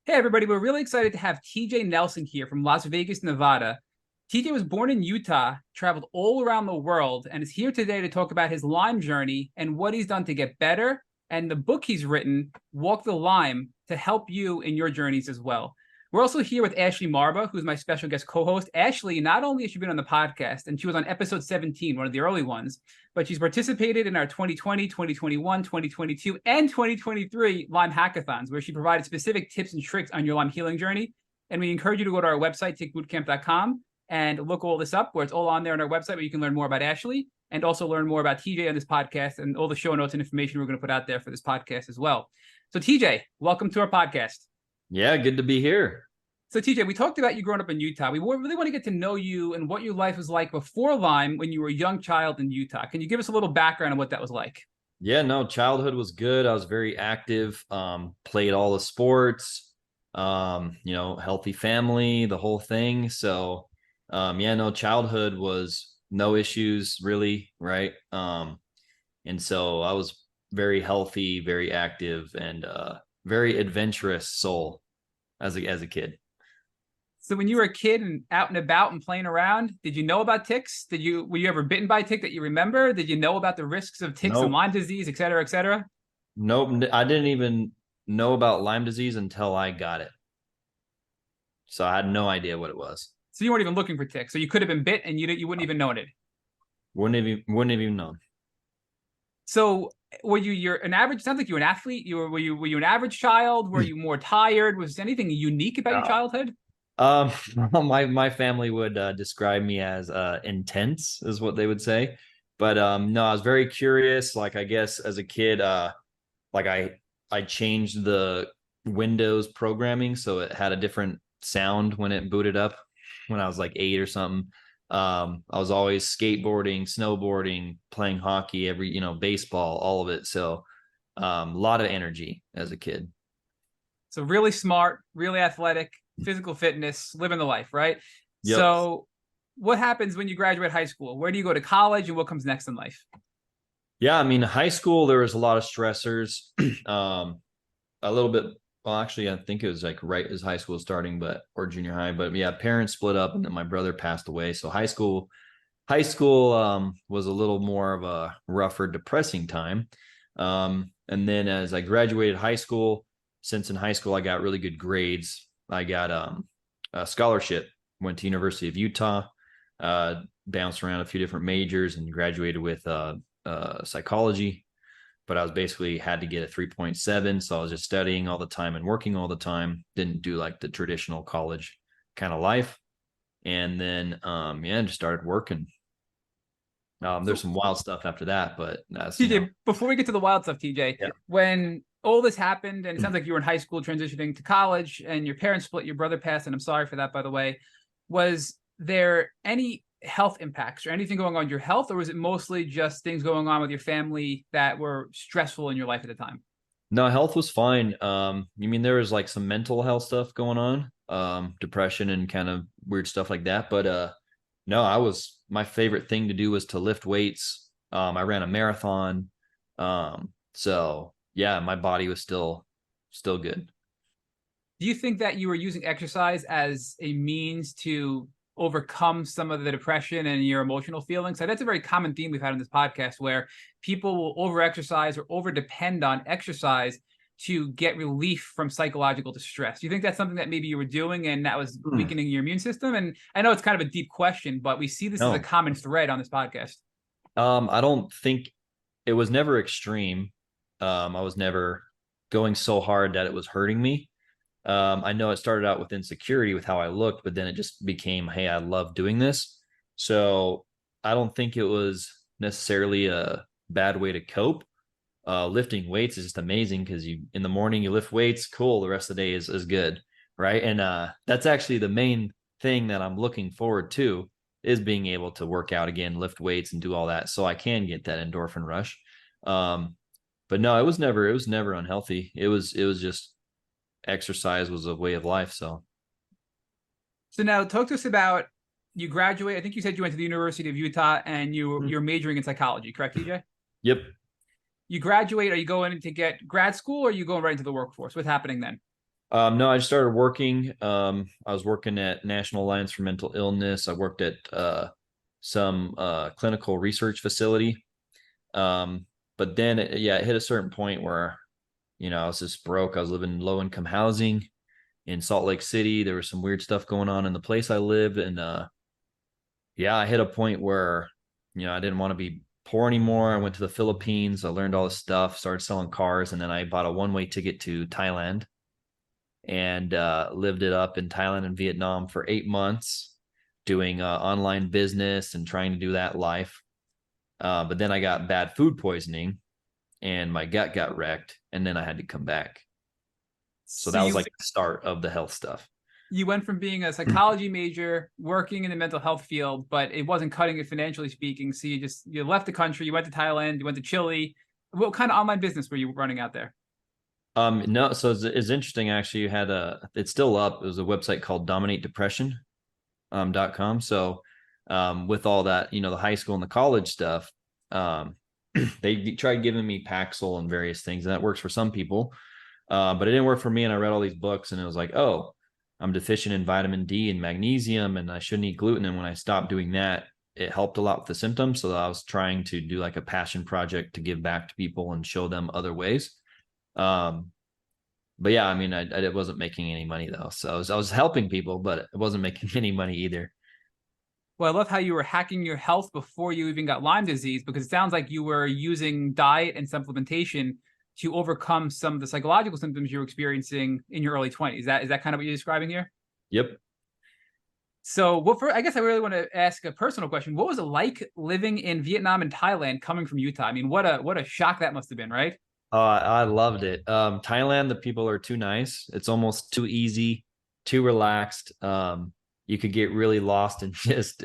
Hey, everybody. We're really excited to have TJ Nelson here from Las Vegas, Nevada. TJ was born in Utah, traveled all around the world, and is here today to talk about his Lyme journey and what he's done to get better and the book he's written, Walk the Lyme, to help you in your journeys as well. We're also here with Ashley Marba, who's my special guest co-host. Ashley, not only has she been on the podcast, and she was on episode 17, one of the early ones, but she's participated in our 2020, 2021, 2022, and 2023 Lyme hackathons, where she provided specific tips and tricks on your Lyme healing journey. And we encourage you to go to our website, tickbootcamp.com, and look all this up, where it's all on there on our website, where you can learn more about Ashley and also learn more about TJ on this podcast and all the show notes and information we're going to put out there for this podcast as well. So TJ, welcome to our podcast. Yeah, good to be here. So TJ, we talked about you growing up in Utah. We really want to get to know you and what your life was like before Lyme when you were a young child in Utah. Can you give us a little background on what that was like? Yeah, no, childhood was good. I was very active, played all the sports, healthy family, the whole thing. So, childhood was no issues really, right? And so I was very healthy, very active, and very adventurous soul as a kid. So when you were a kid and out and about and playing around, did you know about ticks? Were you ever bitten by a tick that you remember? Did you know about the risks of ticks and Nope. Lyme disease, et cetera, et cetera? Nope. I didn't even know about Lyme disease until I got it. So I had no idea what it was. So you weren't even looking for ticks. So you could have been bit and you wouldn't even known it. Wouldn't have even known. So were you're an average? Sounds like you were an athlete. Were you an average child? Were you more tired? Was there anything unique about your childhood? Um, my family would describe me as intense, is what they would say. But no, I was very curious. Like I guess as a kid, like I changed the Windows programming so it had a different sound when it booted up when I was like 8 or something. I was always skateboarding, snowboarding, playing hockey, baseball, all of it. So a lot of energy as a kid. So really smart, really athletic, physical fitness, living the life, right? Yep. So what happens when you graduate high school? Where do you go to college and what comes next in life? Yeah, I mean, high school, there was a lot of stressors. A little bit, well, actually, I think it was like right as high school starting, or junior high. But yeah, parents split up and then my brother passed away. So high school was a little more of a rougher, depressing time. And then as I graduated high school, since in high school I got really good grades, I got a scholarship, went to University of Utah, bounced around a few different majors and graduated with psychology. But I was basically had to get a 3.7. So I was just studying all the time and working all the time. Didn't do like the traditional college kind of life. And then, just started working. There's some wild stuff after that, but that's, TJ, before we get to the wild stuff, TJ, yeah. when all this happened, and it sounds like you were in high school transitioning to college and your parents split, your brother passed, and I'm sorry for that, by the way. Was there any health impacts or anything going on in your health, or was it mostly just things going on with your family that were stressful in your life at the time? No, health was fine. You mean there was like some mental health stuff going on, depression and kind of weird stuff like that. But no, my favorite thing to do was to lift weights. I ran a marathon. So yeah, my body was still good. Do you think that you were using exercise as a means to overcome some of the depression and your emotional feelings? So that's a very common theme we've had on this podcast, where people will over-exercise or over-depend on exercise to get relief from psychological distress. Do you think that's something that maybe you were doing and that was weakening your immune system? And I know it's kind of a deep question, but we see this as a common thread on this podcast. I don't think it was never extreme. I was never going so hard that it was hurting me. I know it started out with insecurity with how I looked, but then it just became, hey, I love doing this. So I don't think it was necessarily a bad way to cope. Lifting weights is just amazing because in the morning you lift weights, cool. The rest of the day is good, right? And that's actually the main thing that I'm looking forward to, is being able to work out again, lift weights, and do all that, so I can get that endorphin rush. But no, it was never unhealthy. It was just exercise was a way of life. So now talk to us about, you graduate. I think you said you went to the University of Utah and you're majoring in psychology, correct, TJ? Yep. You graduate. Are you going to get grad school or are you going right into the workforce? What's happening then? No, I just started working. I was working at National Alliance for Mental Illness. I worked at some clinical research facility. But then, it hit a certain point where, I was just broke. I was living in low income housing in Salt Lake City. There was some weird stuff going on in the place I lived. And I hit a point where, I didn't want to be poor anymore. I went to the Philippines. I learned all this stuff, started selling cars. And then I bought a one-way ticket to Thailand and lived it up in Thailand and Vietnam for 8 months, doing online business and trying to do that life. But then I got bad food poisoning and my gut got wrecked, and then I had to come back. So So that was like the start of the health stuff. you went from being a psychology major, working in the mental health field, but it wasn't cutting it financially speaking. So you left the country, you went to Thailand, you went to Chile. What kind of online business were you running out there? No, so it's interesting actually. It's still up. It was a website called dominatedepression.com. So with all that, the high school and the college stuff, they tried giving me Paxil and various things, and that works for some people. But it didn't work for me. And I read all these books and it was like, oh, I'm deficient in vitamin D and magnesium and I shouldn't eat gluten. And when I stopped doing that, it helped a lot with the symptoms. So I was trying to do like a passion project to give back to people and show them other ways. But yeah, I mean, I wasn't making any money though. So I was helping people, but it wasn't making any money either. Well, I love how you were hacking your health before you even got Lyme disease, because it sounds like you were using diet and supplementation to overcome some of the psychological symptoms you were experiencing in your early 20s. Is that kind of what you're describing here? Yep. So, I guess I really want to ask a personal question. What was it like living in Vietnam and Thailand coming from Utah? I mean, what a shock that must have been, right? I loved it. Thailand, the people are too nice. It's almost too easy, too relaxed. You could get really lost and just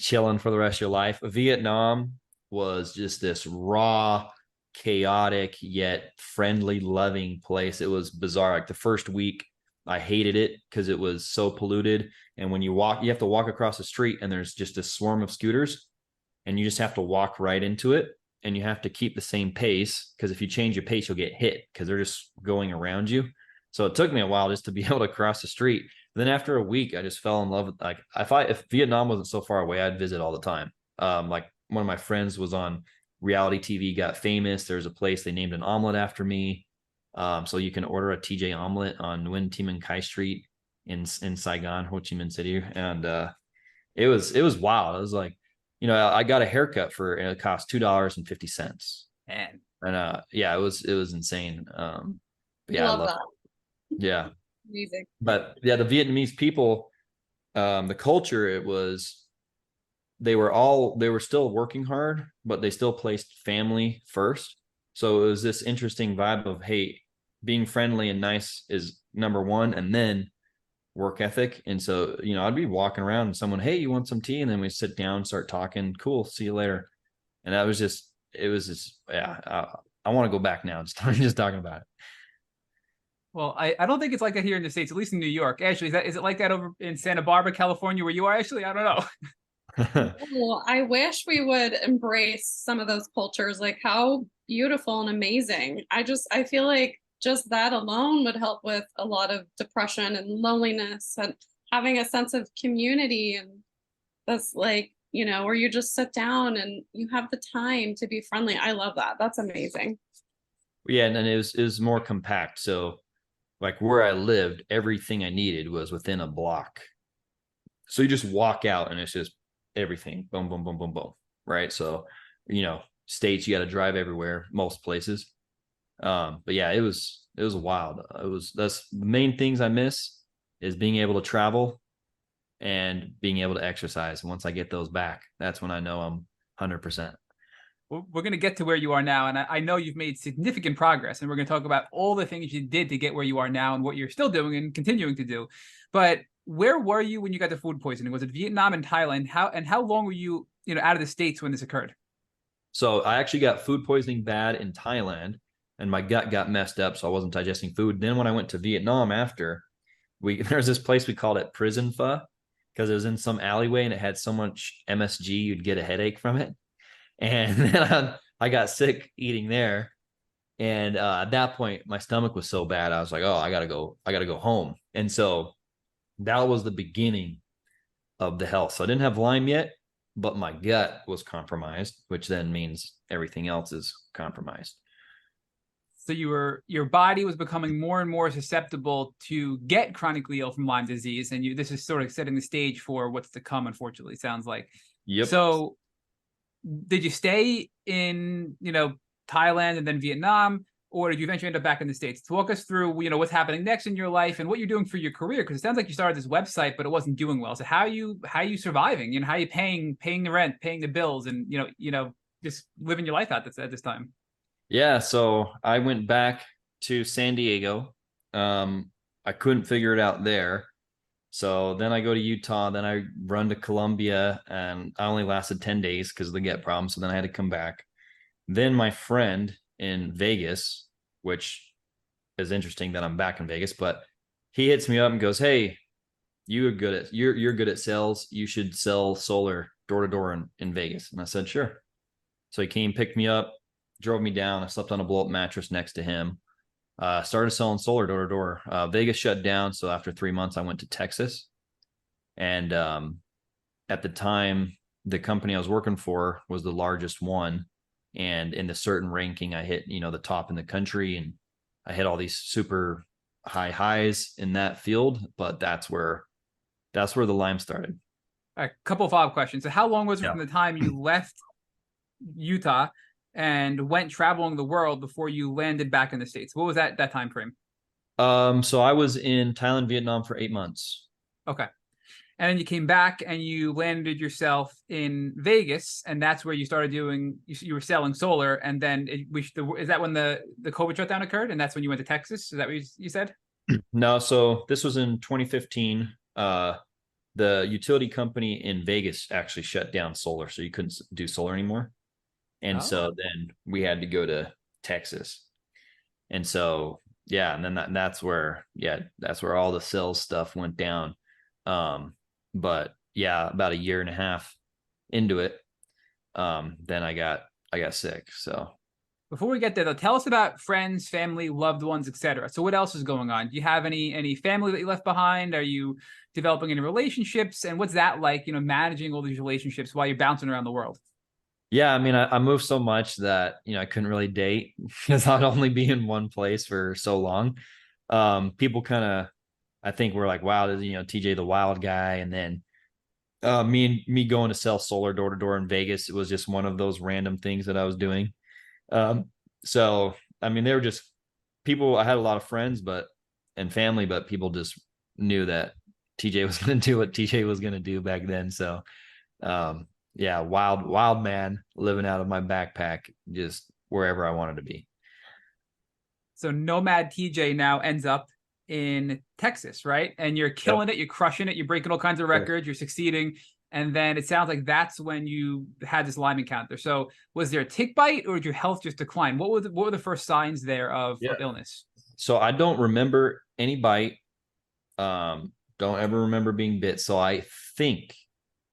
chilling for the rest of your life. Vietnam was just this raw, chaotic yet friendly, loving place. It was bizarre. Like the first week, I hated it because it was so polluted. And when you have to walk across the street, and there's just a swarm of scooters, and you just have to walk right into it. And you have to keep the same pace, because if you change your pace, you'll get hit because they're just going around you. So it took me a while just to be able to cross the street. Then after a week, I just fell in love with, like, if Vietnam wasn't so far away, I'd visit all the time. Like one of my friends was on reality TV, got famous. There's a place they named an omelet after me. So you can order a TJ omelet on Nguyen Thi Minh Khai Street in Saigon, Ho Chi Minh City, and it was wild. It was like, I got a haircut and it cost $2.50. And It was insane. I love that. Yeah. Amazing. But yeah, the Vietnamese people, the culture, they were still working hard, but they still placed family first. So it was this interesting vibe of, hey, being friendly and nice is number one, and then work ethic. And so, I'd be walking around and someone, hey, you want some tea? And then we sit down, start talking. Cool. See you later. And it was just, yeah, I want to go back now. Just talking about it. well, I don't think it's like that here in the States, at least in New York. Ashley, is it like that over in Santa Barbara, California, where you are? Actually, I don't know. Well, I wish we would embrace some of those cultures. Like, how beautiful and amazing. I feel like just that alone would help with a lot of depression and loneliness, and having a sense of community. And that's like, where you just sit down and you have the time to be friendly. I love that. That's amazing. Yeah. And then it was more compact. So like where I lived, everything I needed was within a block. So you just walk out and it's just everything. Boom, boom, boom, boom, boom. Right. So, states, you got to drive everywhere, most places. But yeah, it was wild. That's the main things I miss, is being able to travel and being able to exercise. And once I get those back, that's when I know I'm 100%. We're going to get to where you are now. And I know you've made significant progress. And we're going to talk about all the things you did to get where you are now and what you're still doing and continuing to do. But where were you when you got the food poisoning? Was it Vietnam and Thailand? How long were you, out of the States when this occurred? So I actually got food poisoning bad in Thailand, and my gut got messed up, so I wasn't digesting food. Then when I went to Vietnam after, there's this place we called it prison pho, because it was in some alleyway and it had so much MSG you'd get a headache from it. And then I got sick eating there. And at that point, my stomach was so bad. I was like, oh, I gotta go home. And so that was the beginning of the health. So I didn't have Lyme yet, but my gut was compromised, which then means everything else is compromised. So your body was becoming more and more susceptible to get chronically ill from Lyme disease, and this is sort of setting the stage for what's to come. Unfortunately, sounds like. Yep. So, did you stay in Thailand and then Vietnam, or did you eventually end up back in the States? To walk us through what's happening next in your life and what you're doing for your career, because it sounds like you started this website, but it wasn't doing well. So how are you surviving? How are you paying the rent, paying the bills, and just living your life out at this time? Yeah, so I went back to San Diego. I couldn't figure it out there. So then I go to Utah, then I run to Colombia, and I only lasted 10 days because of the gut problem. So then I had to come back. Then my friend in Vegas, which is interesting that I'm back in Vegas, but he hits me up and goes, "Hey, you're good at sales. You should sell solar door to door in Vegas." And I said, "Sure." So he came, picked me up, drove me down. I slept on a blow up mattress next to him. Started selling solar door to door. Vegas shut down. So after 3 months, I went to Texas. And at the time, the company I was working for was the largest one. And in the certain ranking, I hit, the top in the country. And I hit all these super high highs in that field. But that's where the Lyme started. A couple of follow-up questions. So how long was it from the time you left Utah and went traveling the world before you landed back in the States? What was that time frame? So I was in Thailand, Vietnam for 8 months. Okay. And then you came back and you landed yourself in Vegas, and that's where you started doing, you were selling solar. And then is that when the COVID shutdown occurred? And that's when you went to Texas? Is that what you said? No, so this was in 2015. The utility company in Vegas actually shut down solar, so you couldn't do solar anymore. And so then we had to go to Texas. And so, yeah, and then that's where all the sales stuff went down. But yeah, about a year and a half into it, then I got sick. So before we get there, though, tell us about friends, family, loved ones, etc. So what else is going on? Do you have any family that you left behind? Are you developing any relationships? And what's that like, managing all these relationships while you're bouncing around the world? Yeah, I mean, I moved so much that, I couldn't really date because I'd only be in one place for so long. People kind of, I think we're like, wow, TJ the wild guy. And then me going to sell solar door to door in Vegas, it was just one of those random things that I was doing. So, I mean, they were just people, I had a lot of friends, and family, but people just knew that TJ was going to do what TJ was going to do back then. So, yeah, wild man living out of my backpack, just wherever I wanted to be. So Nomad TJ now ends up in Texas, right? And you're killing it, you're crushing it, you're breaking all kinds of records, you're succeeding. And then it sounds like that's when you had this Lyme encounter. So was there a tick bite, or did your health just decline? What were the first signs there of illness? So I don't remember any bite. Don't ever remember being bit. So I think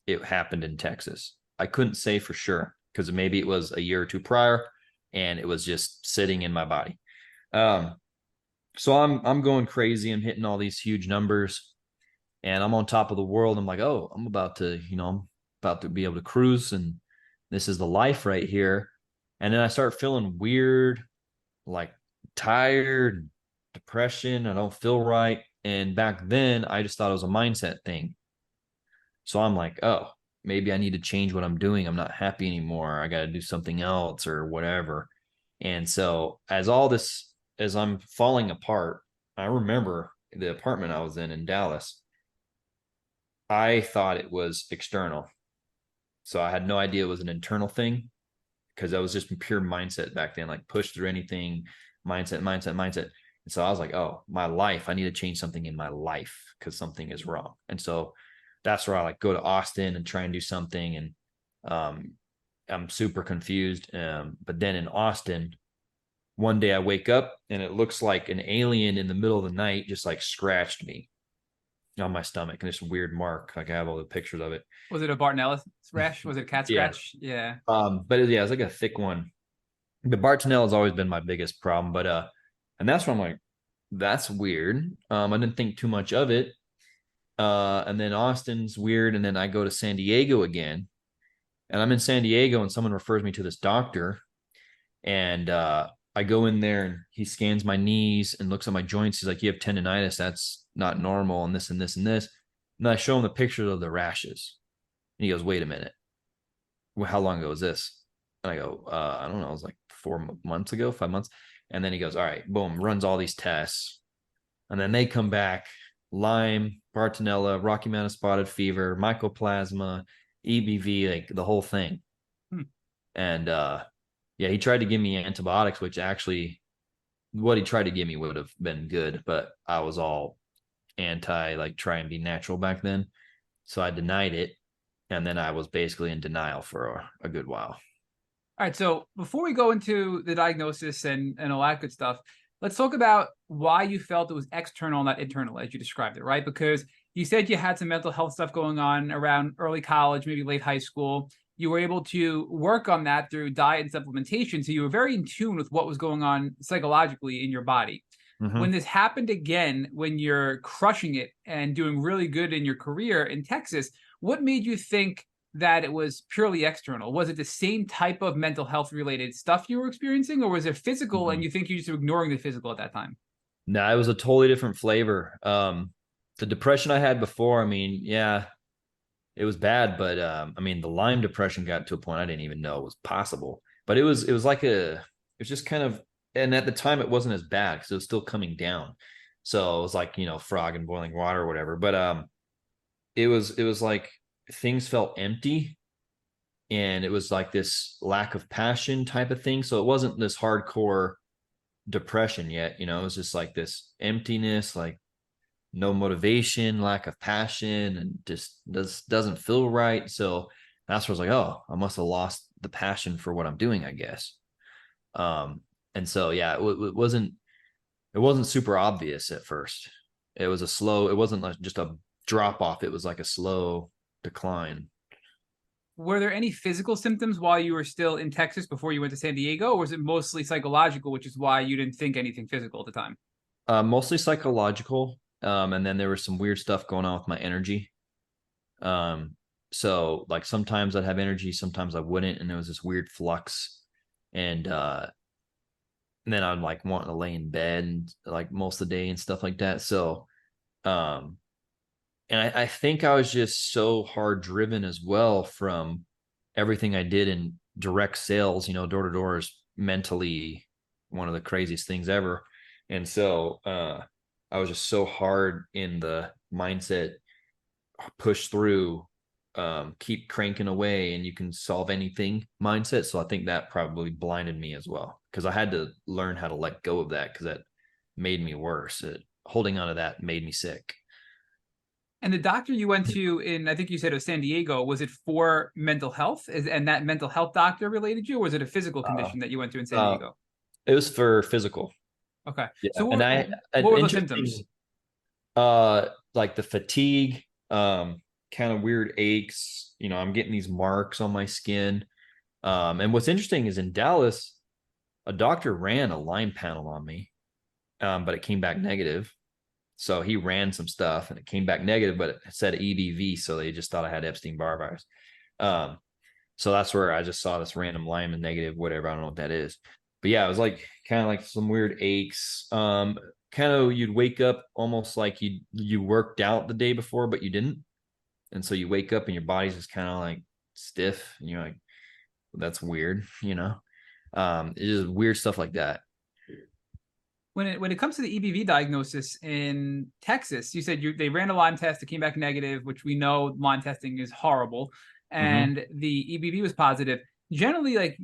it happened in Texas. I couldn't say for sure because maybe it was a year or two prior and it was just sitting in my body. So I'm going crazy. I'm hitting all these huge numbers and I'm on top of the world. I'm like, oh, I'm about to be able to cruise, and this is the life right here. And then I start feeling weird, like tired, depression. I don't feel right. And back then I just thought it was a mindset thing. So I'm like, oh, maybe I need to change what I'm doing. I'm not happy anymore. I got to do something else or whatever. And so as I'm falling apart, I remember the apartment I was in Dallas. I thought it was external. So I had no idea it was an internal thing because that was just pure mindset back then, like push through anything, mindset. And so I was like, oh, my life, I need to change something in my life because something is wrong. And so that's where I like go to Austin and try and do something. And I'm super confused. But then in Austin, one day I wake up and it looks like an alien in the middle of the night just like scratched me on my stomach, and this weird mark. Like I have all the pictures of it. Was it a Bartonella rash? Was it a cat scratch? Yeah. But yeah, it's like a thick one. But Bartonella has always been my biggest problem. But and that's where I'm like, that's weird. I didn't think too much of it. And then Austin's weird, and then I go to San Diego again, and I'm in San Diego, and someone refers me to this doctor, and I go in there, and he scans my knees and looks at my joints. He's like, "You have tendonitis. That's not normal, and this and this and this." And I show him the pictures of the rashes, and he goes, "Wait a minute. Well, how long ago was this?" And I go, "I don't know. It was like 4 months ago, 5 months." And then he goes, "All right, boom," runs all these tests, and then they come back: Lyme, Bartonella, Rocky Mountain spotted fever, Mycoplasma, EBV, like the whole thing. Hmm. And yeah, he tried to give me antibiotics, which actually what he tried to give me would have been good, but I was all anti, like try and be natural back then. So I denied it. And then I was basically in denial for a good while. All right, so before we go into the diagnosis and all that good stuff, let's talk about why you felt it was external, not internal, as you described it, right? Because you said you had some mental health stuff going on around early college, maybe late high school. You were able to work on that through diet and supplementation. So you were very in tune with what was going on psychologically in your body. When Mm-hmm. this happened again, when you're crushing it and doing really good in your career in Texas, what made you think that it was purely external? Was it the same type of mental health related stuff you were experiencing, or was it physical Mm-hmm. and you think you're just ignoring the physical at that time? No, it was a totally different flavor. The depression I had before, I mean, yeah, it was bad, but I mean, the Lyme depression got to a point I didn't even know was possible. But it was like it was just kind of, and at the time it wasn't as bad because it was still coming down. So it was like, frog in boiling water or whatever. But it was like things felt empty, and it was like this lack of passion type of thing. So it wasn't this hardcore depression yet, it was just like this emptiness, like no motivation, lack of passion, and just doesn't feel right. So that's where I was like, oh, I must have lost the passion for what I'm doing, I guess. Um, and so yeah, it wasn't super obvious at first. It was a slow. It wasn't like just a drop off. It was like a slow decline. Were there any physical symptoms while you were still in Texas before you went to San Diego, or was it mostly psychological, which is why you didn't think anything physical at the time? Mostly psychological. And then there was some weird stuff going on with my energy. Um, so like sometimes I'd have energy, sometimes I wouldn't, and there was this weird flux. And then I'd like want to lay in bed and like most of the day and stuff like that. So um and I think I was just so hard driven as well from everything I did in direct sales. Door to door is mentally one of the craziest things ever. And so I was just so hard in the mindset, push through, keep cranking away, and you can solve anything mindset. So I think that probably blinded me as well, because I had to learn how to let go of that, because that made me worse. Holding on to that made me sick. And the doctor you went to in, I think you said it was San Diego, was it for mental health? And that mental health doctor related you, or was it a physical Uh, condition that you went to in San uh, Diego? it was for physical. Okay. Yeah. So And what were the interesting, symptoms? like the fatigue, kind of weird aches. I'm getting these marks on my skin. And what's interesting is in Dallas, a doctor ran a Lyme panel on me, but it came back negative. So he ran some stuff and it came back negative, but it said EBV. So they just thought I had Epstein-Barr virus. Um, so that's where I just saw this random Lyme and negative, whatever. I don't know what that is. But yeah, it was like kind of like some weird aches. Kind of you'd wake up almost like you worked out the day before, but you didn't. And so you wake up and your body's just kind of like stiff, and you're like, that's weird. It's just weird stuff like that. When it comes to the EBV diagnosis in Texas, you said they ran a Lyme test, it came back negative, which we know Lyme testing is horrible, Mm-hmm. and the EBV was positive. Generally, like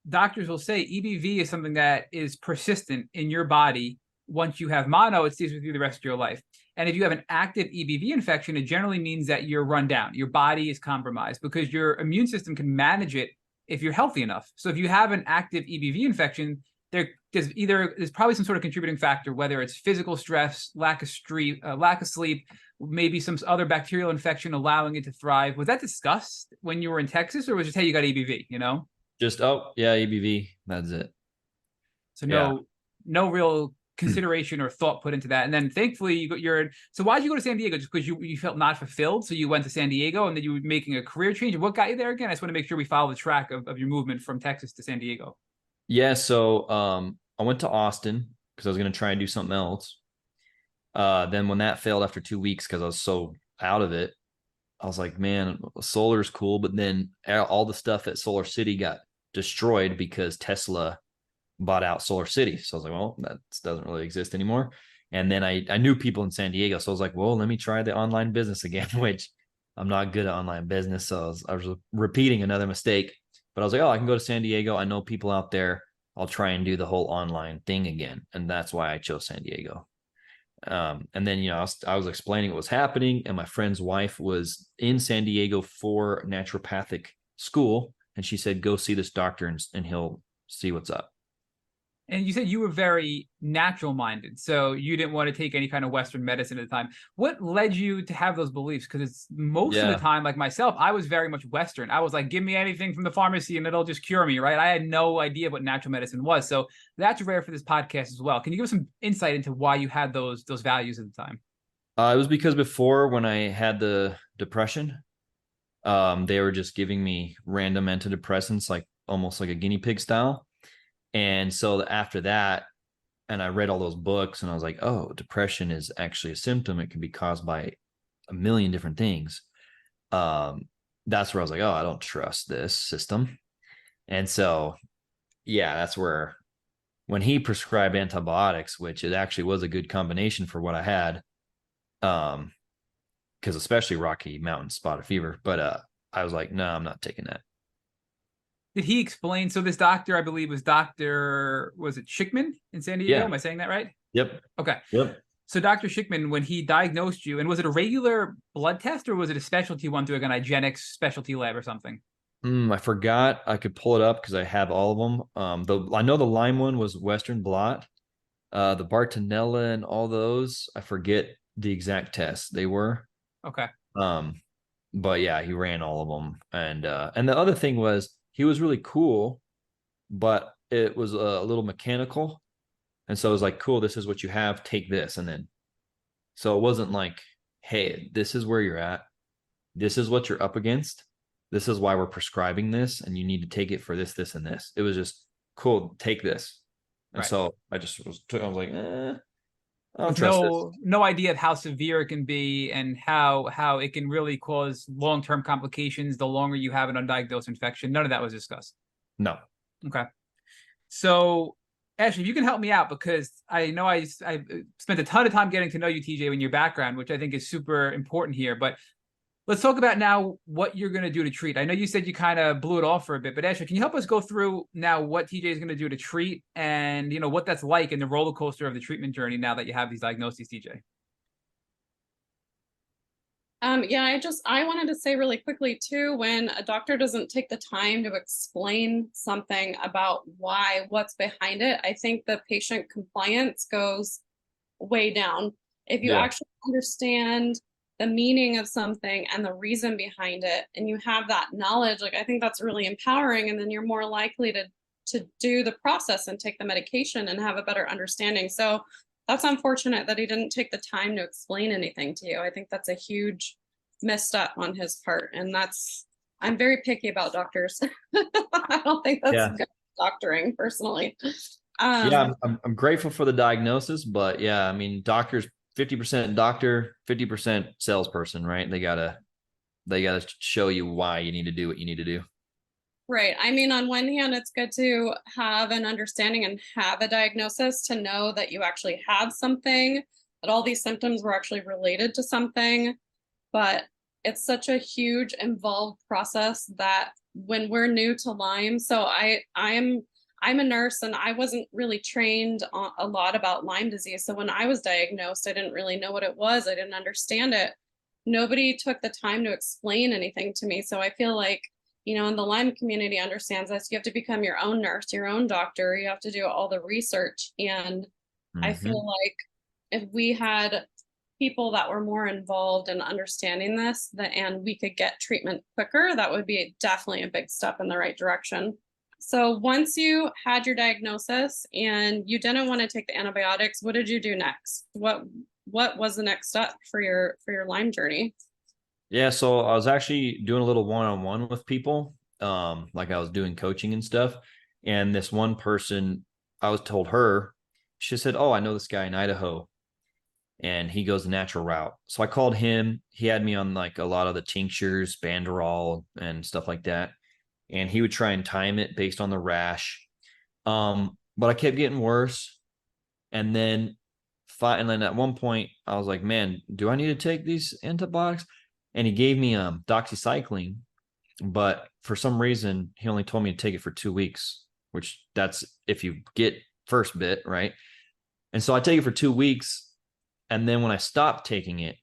doctors will say EBV is something that is persistent in your body. Once you have mono, it stays with you the rest of your life. And if you have an active EBV infection, it generally means that you're run down. Your body is compromised because your immune system can manage it if you're healthy enough. So if you have an active EBV infection, there's probably some sort of contributing factor, whether it's physical stress, lack of sleep, maybe some other bacterial infection allowing it to thrive. Was that discussed when you were in Texas, or was it just, hey, you got EBV? Just, oh yeah, ABV. That's it. So Yeah. no real consideration or thought put into that. And then thankfully so why'd you go to San Diego? Just because you felt not fulfilled, so you went to San Diego, and then you were making a career change. What got you there again? I just want to make sure we follow the track of your movement from Texas to San Diego. Yeah. So I went to Austin because I was going to try and do something else. Then when that failed after 2 weeks, because I was so out of it, I was like, man, solar is cool. But then all the stuff at Solar City got destroyed because Tesla bought out Solar City. So I was like, well, that doesn't really exist anymore. And then I knew people in San Diego. So I was like, well, let me try the online business again, which I'm not good at online business. So I was repeating another mistake. But I was like, oh, I can go to San Diego. I know people out there. I'll try and do the whole online thing again. And that's why I chose San Diego. And then, I was explaining what was happening, and my friend's wife was in San Diego for naturopathic school. And she said, go see this doctor and he'll see what's up. And you said you were very natural minded, so you didn't want to take any kind of Western medicine at the time. What led you to have those beliefs? Because it's most of the Yeah. time, like myself, I was very much Western. I was like, give me anything from the pharmacy and it'll just cure me, right? I had no idea what natural medicine was. So that's rare for this podcast as well. Can you give us some insight into why you had those values at the time? It was because before, when I had the depression, they were just giving me random antidepressants, like almost like a guinea pig style. And so after that, and I read all those books, and I was like, oh, depression is actually a symptom. It can be caused by a million different things. That's where I was like, oh, I don't trust this system. And so, yeah, that's where when he prescribed antibiotics, which it actually was a good combination for what I had, because especially Rocky Mountain spotted fever. But I was like, no, I'm not taking that. Did he explain? So this doctor, I believe, was was it Schickman in San Diego? Yeah. Am I saying that right? Yep. Okay. Yep. So Dr. Schickman, when he diagnosed you, and was it a regular blood test or was it a specialty one through like an IGenics specialty lab or something? I forgot. I could pull it up because I have all of them. I know the Lyme one was Western blot. The Bartonella and all those, I forget the exact tests they were. Okay. Um, but yeah, he ran all of them, and the other thing was he was really cool, but it was a little mechanical, and so it was like, cool, this is what you have, take this, and then so it wasn't like, hey, this is where you're at, this is what you're up against, this is why we're prescribing this, and you need to take it for this, this, and this. It was just cool, take this, and Right. so I was like, I don't With trust this. no idea of how severe it can be and how it can really cause long-term complications the longer you have an undiagnosed infection. None of that was discussed. No. Okay. So Ashley, if you can help me out, because I know I spent a ton of time getting to know you, TJ, and your background, which I think is super important here. But let's talk about now what you're going to do to treat. I know you said you kind of blew it off for a bit, but Ashley, can you help us go through now what TJ is going to do to treat, and what that's like in the roller coaster of the treatment journey now that you have these diagnoses, TJ? Yeah, I wanted to say really quickly too, when a doctor doesn't take the time to explain something about what's behind it, I think the patient compliance goes way down. If you Yeah. actually understand the meaning of something and the reason behind it, and you have that knowledge, like I think that's really empowering, and then you're more likely to do the process and take the medication and have a better understanding. So that's unfortunate that he didn't take the time to explain anything to you. I think that's a huge misstep on his part, and I'm very picky about doctors. I don't think that's Yeah. good doctoring personally. Yeah, Um, I'm grateful for the diagnosis, but yeah, I mean, doctors 50% doctor, 50% salesperson, right? They gotta show you why you need to do what you need to do. Right. I mean, on one hand, it's good to have an understanding and have a diagnosis to know that you actually have something, that all these symptoms were actually related to something. But it's such a huge involved process that when we're new to Lyme, so I'm a nurse and I wasn't really trained a lot about Lyme disease. So when I was diagnosed, I didn't really know what it was. I didn't understand it. Nobody took the time to explain anything to me. So I feel like, in the Lyme community understands this. You have to become your own nurse, your own doctor. You have to do all the research. And I Mm-hmm. feel like if we had people that were more involved in understanding this, and we could get treatment quicker, that would be definitely a big step in the right direction. So once you had your diagnosis and you didn't want to take the antibiotics, what did you do next? What was the next step for your Lyme journey? Yeah, so I was actually doing a little one-on-one with people, like I was doing coaching and stuff. And this one person, I was told her, she said, "Oh, I know this guy in Idaho, and he goes the natural route." So I called him. He had me on like a lot of the tinctures, Banderol, and stuff like that. And he would try and time it based on the rash. But I kept getting worse. And then at one point I was like, man, do I need to take these antibiotics? And he gave me doxycycline, but for some reason he only told me to take it for 2 weeks, which that's if you get first bit, right? And so I take it for 2 weeks. And then when I stopped taking it,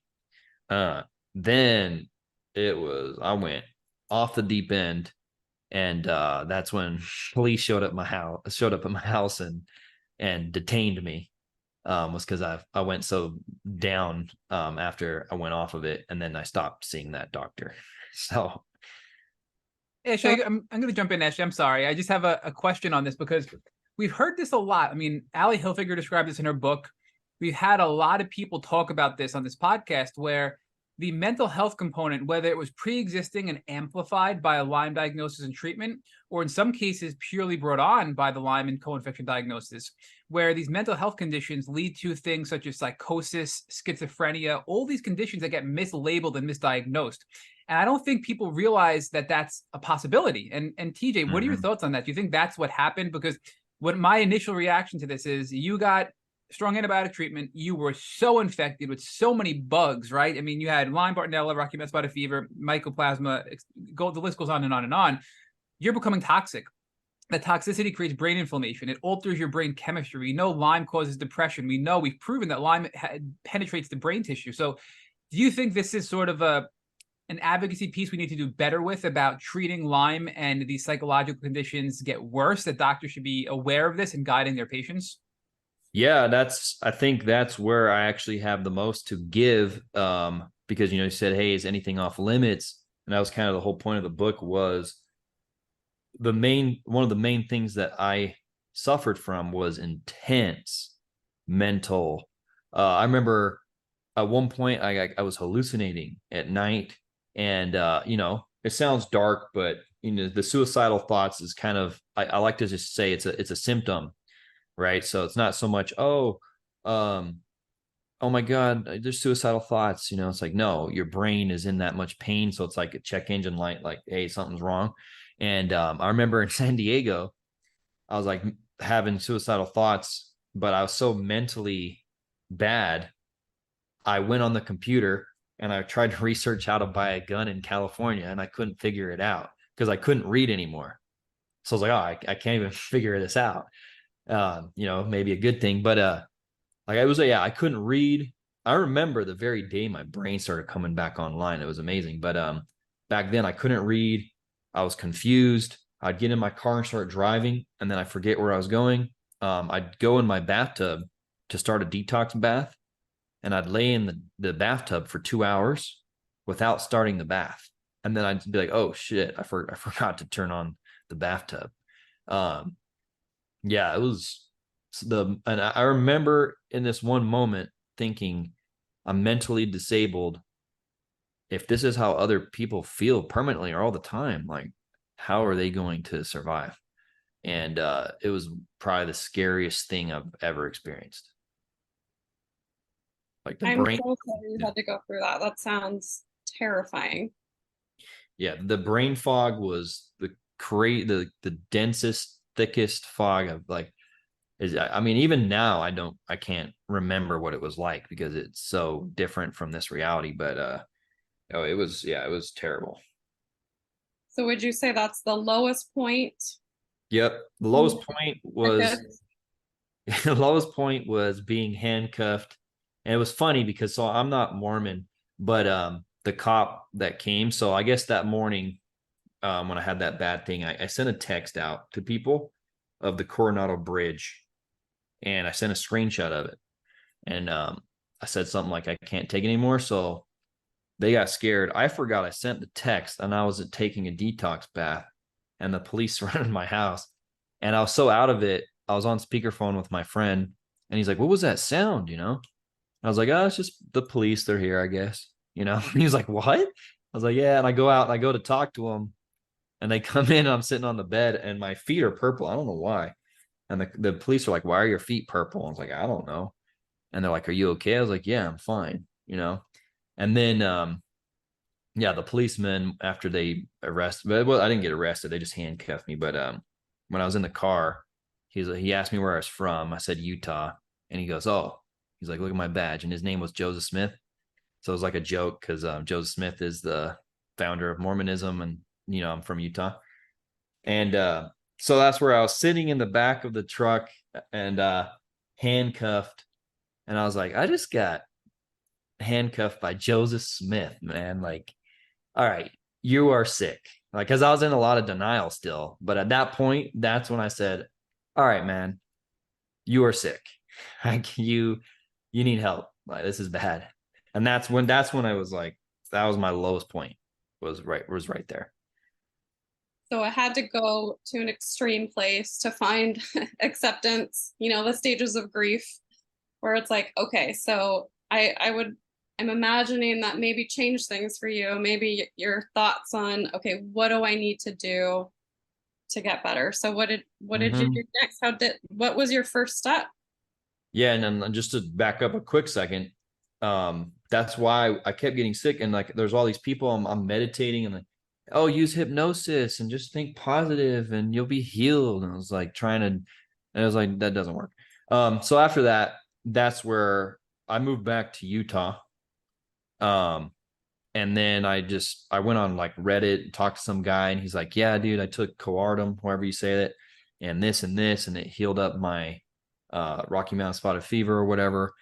then I went off the deep end. And that's when police showed up at my house and detained me. Was because I went so down after I went off of it, and then I stopped seeing that doctor. So Ashley, I'm going to jump in, Ashley. I'm sorry. I just have a question on this because we've heard this a lot. I mean, Allie Hilfiger described this in her book. We've had a lot of people talk about this on this podcast where the mental health component, whether it was pre-existing and amplified by a Lyme diagnosis and treatment, or in some cases purely brought on by the Lyme and co-infection diagnosis, where these mental health conditions lead to things such as psychosis, schizophrenia, all these conditions that get mislabeled and misdiagnosed. And I don't think people realize that that's a possibility. And TJ, what are your thoughts on that? Do you think that's what happened? Because what my initial reaction to this is, you got strong antibiotic treatment, you were so infected with so many bugs, right? I mean, you had Lyme, Bartonella, Rocky Mountain spotted fever, Mycoplasma, the list goes on and on and on. You're becoming toxic. That toxicity creates brain inflammation. It alters your brain chemistry. We know Lyme causes depression. We've proven that Lyme penetrates the brain tissue. So do you think this is sort of an advocacy piece we need to do better with about treating Lyme and these psychological conditions get worse, that doctors should be aware of this and guiding their patients? Yeah, I think that's where I actually have the most to give. Because, you said, hey, is anything off limits? And that was kind of the whole point of the book, was one of the main things that I suffered from was intense mental. I remember at one point I was hallucinating at night, and it sounds dark, but the suicidal thoughts is kind of, I like to just say it's a symptom, right? So it's not so much, oh my God, there's suicidal thoughts. It's like, no, your brain is in that much pain. So it's like a check engine light, like, hey, something's wrong. And I remember in San Diego, I was like having suicidal thoughts, but I was so mentally bad. I went on the computer and I tried to research how to buy a gun in California, and I couldn't figure it out because I couldn't read anymore. So I was like, oh, I can't even figure this out. Maybe a good thing, but I couldn't read. I remember the very day my brain started coming back online. It was amazing. But back then I couldn't read. I was confused. I'd get in my car and start driving, and then I forget where I was going. I'd go in my bathtub to start a detox bath, and I'd lay in the bathtub for 2 hours without starting the bath. And then I'd be like, oh shit, I forgot to turn on the bathtub. Yeah, it was and I remember in this one moment thinking, I'm mentally disabled. If this is how other people feel permanently or all the time, like, how are they going to survive? And it was probably the scariest thing I've ever experienced. Like I'm so sorry you had to go through that. That sounds terrifying. Yeah, the brain fog was the densest, thickest fog of like, even now I can't remember what it was like because it's so different from this reality. But it was terrible. So would you say that's the lowest point? Yep. The lowest point was the lowest point was being handcuffed. And it was funny because, so I'm not Mormon, but the cop that came, so I guess that morning, when I had that bad thing, I sent a text out to people of the Coronado Bridge, and I sent a screenshot of it. And I said something like, I can't take it anymore. So they got scared. I forgot I sent the text, and I was taking a detox bath. and the police surrounded my house. And I was so out of it. I was on speakerphone with my friend, and he's like, "What was that sound?" I was like, "Oh, it's just the police. They're here, I guess." He was like, "What?" I was like, "Yeah." And I go out and I go to talk to them, and they come in, and I'm sitting on the bed, and my feet are purple. I don't know why. And the police are like, "Why are your feet purple?" I was like, "I don't know." And they're like, "Are you okay?" I was like, "Yeah, I'm fine." And then, yeah, the policemen, after they arrested, well, I didn't get arrested. They just handcuffed me. But when I was in the car, he asked me where I was from. I said Utah, and he goes, "Oh," he's like, "Look at my badge," and his name was Joseph Smith. So it was like a joke because Joseph Smith is the founder of Mormonism, and I'm from Utah. And so that's where I was sitting in the back of the truck and handcuffed, and I was like, I just got handcuffed by Joseph Smith, man. Like, all right, you are sick. Like, because I was in a lot of denial still. But at that point, that's when I said, all right, man, you are sick. Like, you need help. Like, this is bad. And that's when I was like, that was my lowest point, was right there. So I had to go to an extreme place to find acceptance, the stages of grief where it's like, okay, so I'm imagining that maybe change things for you. Maybe your thoughts on, okay, what do I need to do to get better? So what did you Mhm. do next? What was your first step? Yeah, and then just to back up a quick second, that's why I kept getting sick. And like, there's all these people, I'm meditating, and like, oh, use hypnosis and just think positive, and you'll be healed. And I was like and I was like, that doesn't work. So after that, that's where I moved back to Utah. Um, and then I went on like Reddit and talked to some guy, and he's like, "Yeah, dude, I took Coartem, however you say it, and this, and it healed up my Rocky Mountain spotted fever or whatever."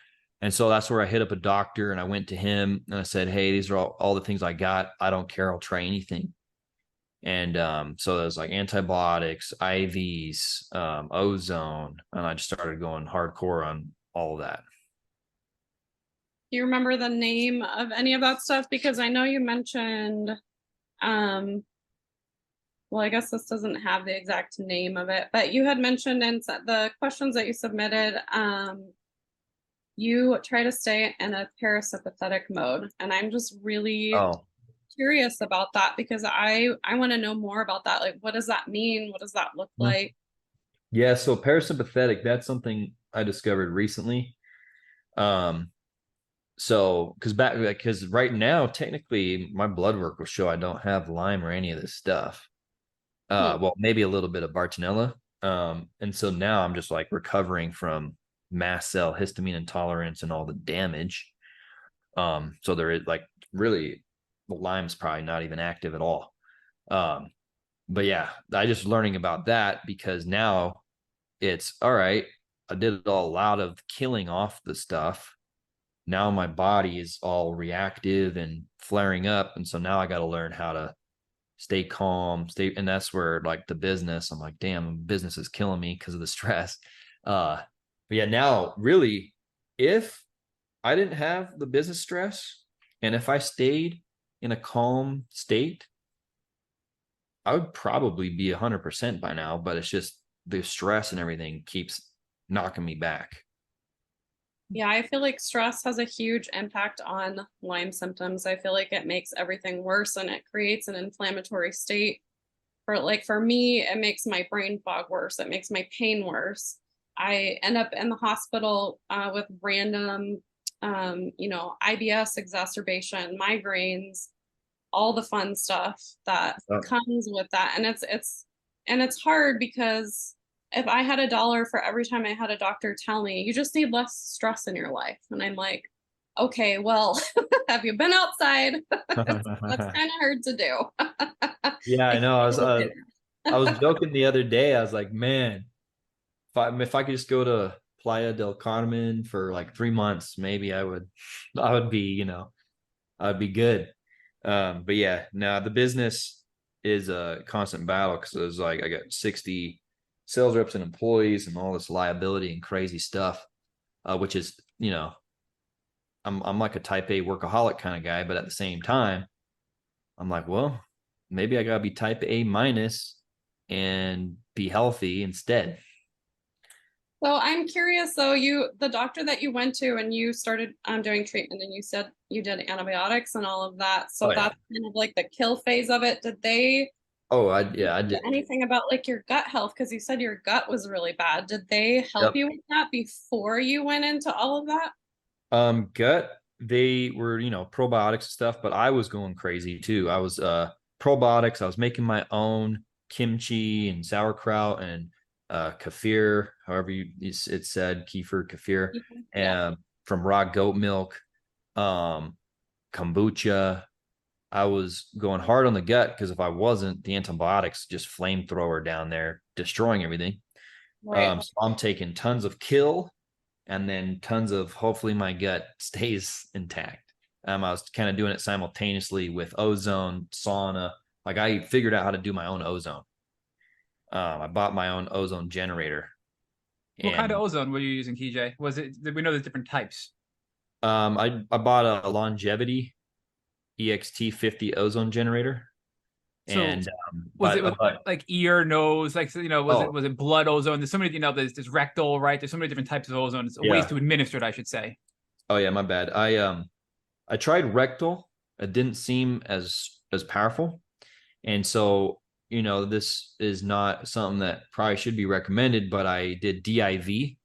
And so that's where I hit up a doctor, and I went to him and I said, "Hey, these are all the things I got. I don't care. I'll try anything." And so there's like antibiotics, IVs, ozone, and I just started going hardcore on all of that. Do you remember the name of any of that stuff? Because I know you mentioned, um, well, I guess this doesn't have the exact name of it, but you had mentioned in the questions that you submitted, you try to stay in a parasympathetic mode. And I'm just really Oh, curious about that because I want to know more about that. Like, what does that mean? What does that look like? yeah. So parasympathetic, that's something I discovered recently. Um, So, because right now, technically, my blood work will show I don't have Lyme or any of this stuff. Hmm. Well, maybe a little bit of Bartonella. And so now I'm just like recovering from mast cell histamine intolerance and all the damage. So there is like really the Lyme's probably not even active at all. Um, but yeah, I just learning about that because now it's all right. I did a lot of killing off the stuff. Now my body is all reactive and flaring up, and so now I got to learn how to stay calm, and that's where like the business, I'm like, damn, business is killing me because of the stress. But yeah, now really, if I didn't have the business stress, and if I stayed in a calm state, I would probably be 100% by now. But it's just the stress and everything keeps knocking me back. Yeah, I feel like stress has a huge impact on Lyme symptoms. I feel like it makes everything worse and it creates an inflammatory state. For me, it makes my brain fog worse. It makes my pain worse. I end up in the hospital with random, IBS exacerbation, migraines, all the fun stuff that Oh. comes with that. And it's hard because if I had a dollar for every time I had a doctor tell me, you just need less stress in your life. And I'm like, okay, well, have you been outside? That's kind of hard to do. Yeah, I I know. can't say I was that. joking the other day. I was like, man, if I could just go to Playa del Carmen for like 3 months, maybe I would be, I would be good. But yeah, now the business is a constant battle because it's like I got 60 sales reps and employees and all this liability and crazy stuff, which is, I'm like a type A workaholic kind of guy, but at the same time, I'm like, well, maybe I gotta be type A minus and be healthy instead. So I'm curious though, the doctor that you went to and you started doing treatment and you said you did antibiotics and all of that. So Oh yeah. that's kind of like the kill phase of it. Did they Oh, I do did. anything about like your gut health? Because you said your gut was really bad. Did they help Yep. you with that before you went into all of that? Gut, they were, probiotics and stuff, but I was going crazy too. I was probiotics, I was making my own kimchi and sauerkraut and kefir, however it said, kefir, kefir, Yeah. and from raw goat milk, um, kombucha. I was going hard on the gut because if I wasn't, the antibiotics just flamethrower down there, destroying everything. Right. So I'm taking tons of kill and then tons of hopefully my gut stays intact. I was kind of doing it simultaneously with ozone, sauna. Like I figured out how to do my own ozone. I bought my own ozone generator, What kind of and ozone were you using, TJ? Was it? We know there's different types. I bought a longevity EXT 50 ozone generator, So and was like ear, nose, like so, oh was it blood ozone? There's so many, there's rectal, right? There's so many different types of ozone. It's ways yeah, to administer it, I should say. oh yeah, my bad. I tried rectal. It didn't seem as powerful. And so, this is not something that probably should be recommended, but I did DIV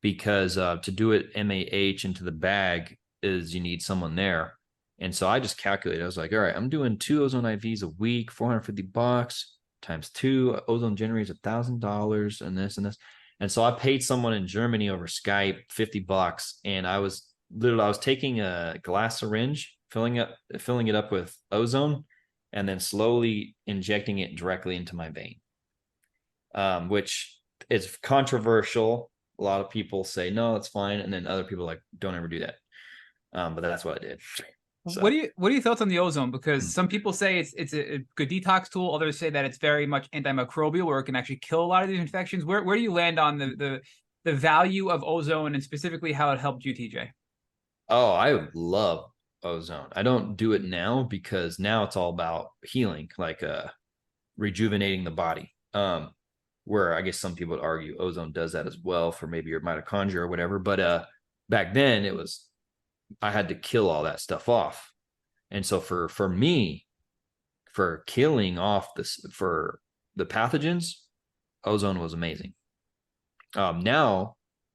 because to do it MAH into the bag is you need someone there. And so I just calculated. I was like, all right, I'm doing 2 ozone IVs a week, $450 times two. Ozone generators $1,000 and this and this. And so I paid someone in Germany over Skype $50. And I was taking a glass syringe, filling it up with ozone, and then slowly injecting it directly into my vein, which is controversial. A lot of people say, no, it's fine. And then other people like, don't ever do that. But that's what I did. So, What are your thoughts on the ozone? Because some people say it's a good detox tool. Others say that it's very much antimicrobial, where it can actually kill a lot of these infections. Where do you land on the value of ozone and specifically how it helped you, TJ? oh, I love ozone. I don't do it now because now it's all about healing, like rejuvenating the body. Where I guess some people would argue ozone does that as well for maybe your mitochondria or whatever. But back then I had to kill all that stuff off. And so for me, for killing off for the pathogens, ozone was amazing. Now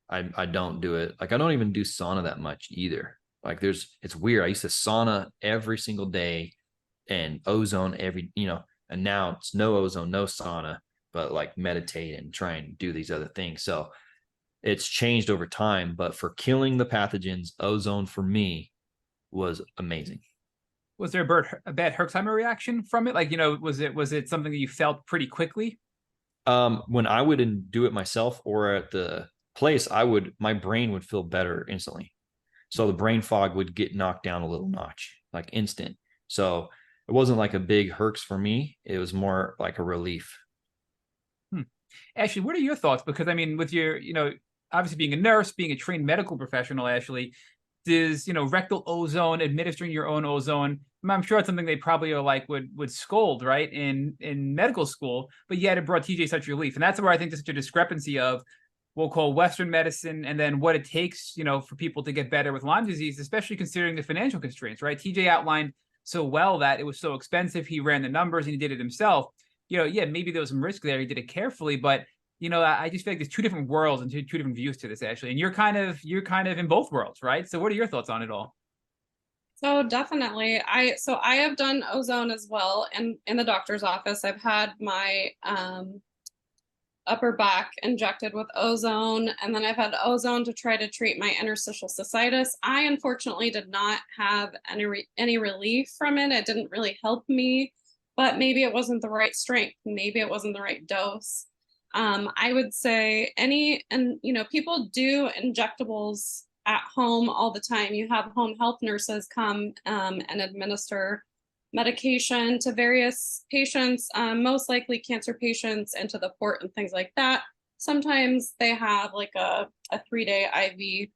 I don't do it. Like I don't even do sauna that much either. Like it's weird. I used to sauna every single day and ozone and now it's no ozone, no sauna, but like meditate and try and do these other things. So it's changed over time, but for killing the pathogens, ozone for me was amazing. Was there a bad Herxheimer reaction from it? Like, was it something that you felt pretty quickly? When I would do it myself or at the place, my brain would feel better instantly. So the brain fog would get knocked down a little notch, like instant. So it wasn't like a big herx for me. It was more like a relief. Ashley, what are your thoughts? Because I mean, with your, obviously being a nurse, being a trained medical professional, Ashley, does, rectal ozone, administering your own ozone, I'm sure it's something they probably are like would scold, right, in medical school, but yet it brought TJ such relief. And that's where I think there's such a discrepancy of we'll call Western medicine and then what it takes, for people to get better with Lyme disease, especially considering the financial constraints, right? TJ outlined so well that it was so expensive. He ran the numbers and he did it himself. Yeah, maybe there was some risk there. He did it carefully, but I just feel like there's two different worlds and two different views to this, Ashley. And you're kind of in both worlds, right? So what are your thoughts on it all? So definitely. I have done ozone as well, and in the doctor's office I've had my upper back injected with ozone, and then I've had ozone to try to treat my interstitial cystitis. I unfortunately did not have any relief from it. It didn't really help me, but maybe it wasn't the right strength, maybe it wasn't the right dose. I would say people do injectables at home all the time. You have home health nurses come and administer medication to various patients, most likely cancer patients, and to the port and things like that. Sometimes they have like a 3-day IV.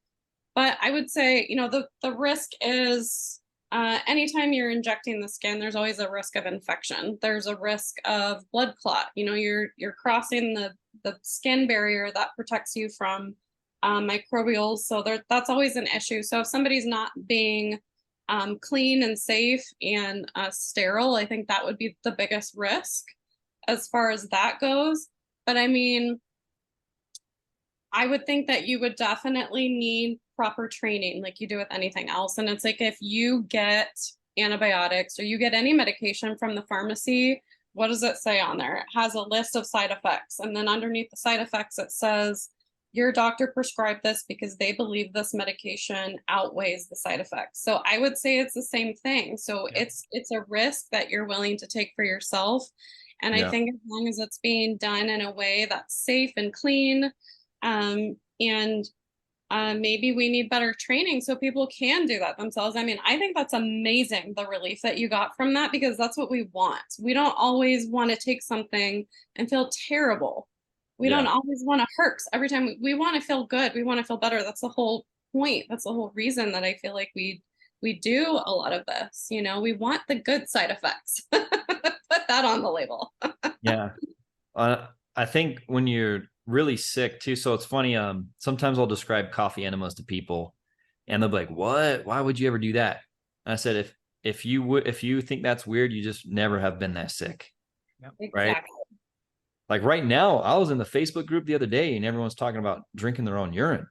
But I would say, the risk is anytime you're injecting the skin, there's always a risk of infection. There's a risk of blood clot. You know, you're crossing the skin barrier that protects you from microbials. So that's always an issue. So if somebody's not being clean and safe and sterile, I think that would be the biggest risk as far as that goes. But I mean, I would think that you would definitely need proper training like you do with anything else. And it's like if you get antibiotics or you get any medication from the pharmacy, what does it say on there? It has a list of side effects. And then underneath the side effects, it says, your doctor prescribed this because they believe this medication outweighs the side effects. So I would say it's the same thing. So Yeah. it's a risk that you're willing to take for yourself. And I Yeah. think as long as it's being done in a way that's safe and clean, and maybe we need better training so people can do that themselves. I mean, I think that's amazing, the relief that you got from that, because that's what we want. We don't always want to take something and feel terrible. We don't Yeah. always want to hurt. Every time we want to feel good, we want to feel better. That's the whole point. That's the whole reason that I feel like we do a lot of this. You know, we want the good side effects. Put that on the label. Yeah. I think when you're really sick too, so it's funny. Sometimes I'll describe coffee enemas to people, and they'll be like, "What? Why would you ever do that?" And I said, if you think that's weird, you just never have been that sick, right? Exactly. Like right now, I was in the Facebook group the other day, and everyone's talking about drinking their own urine,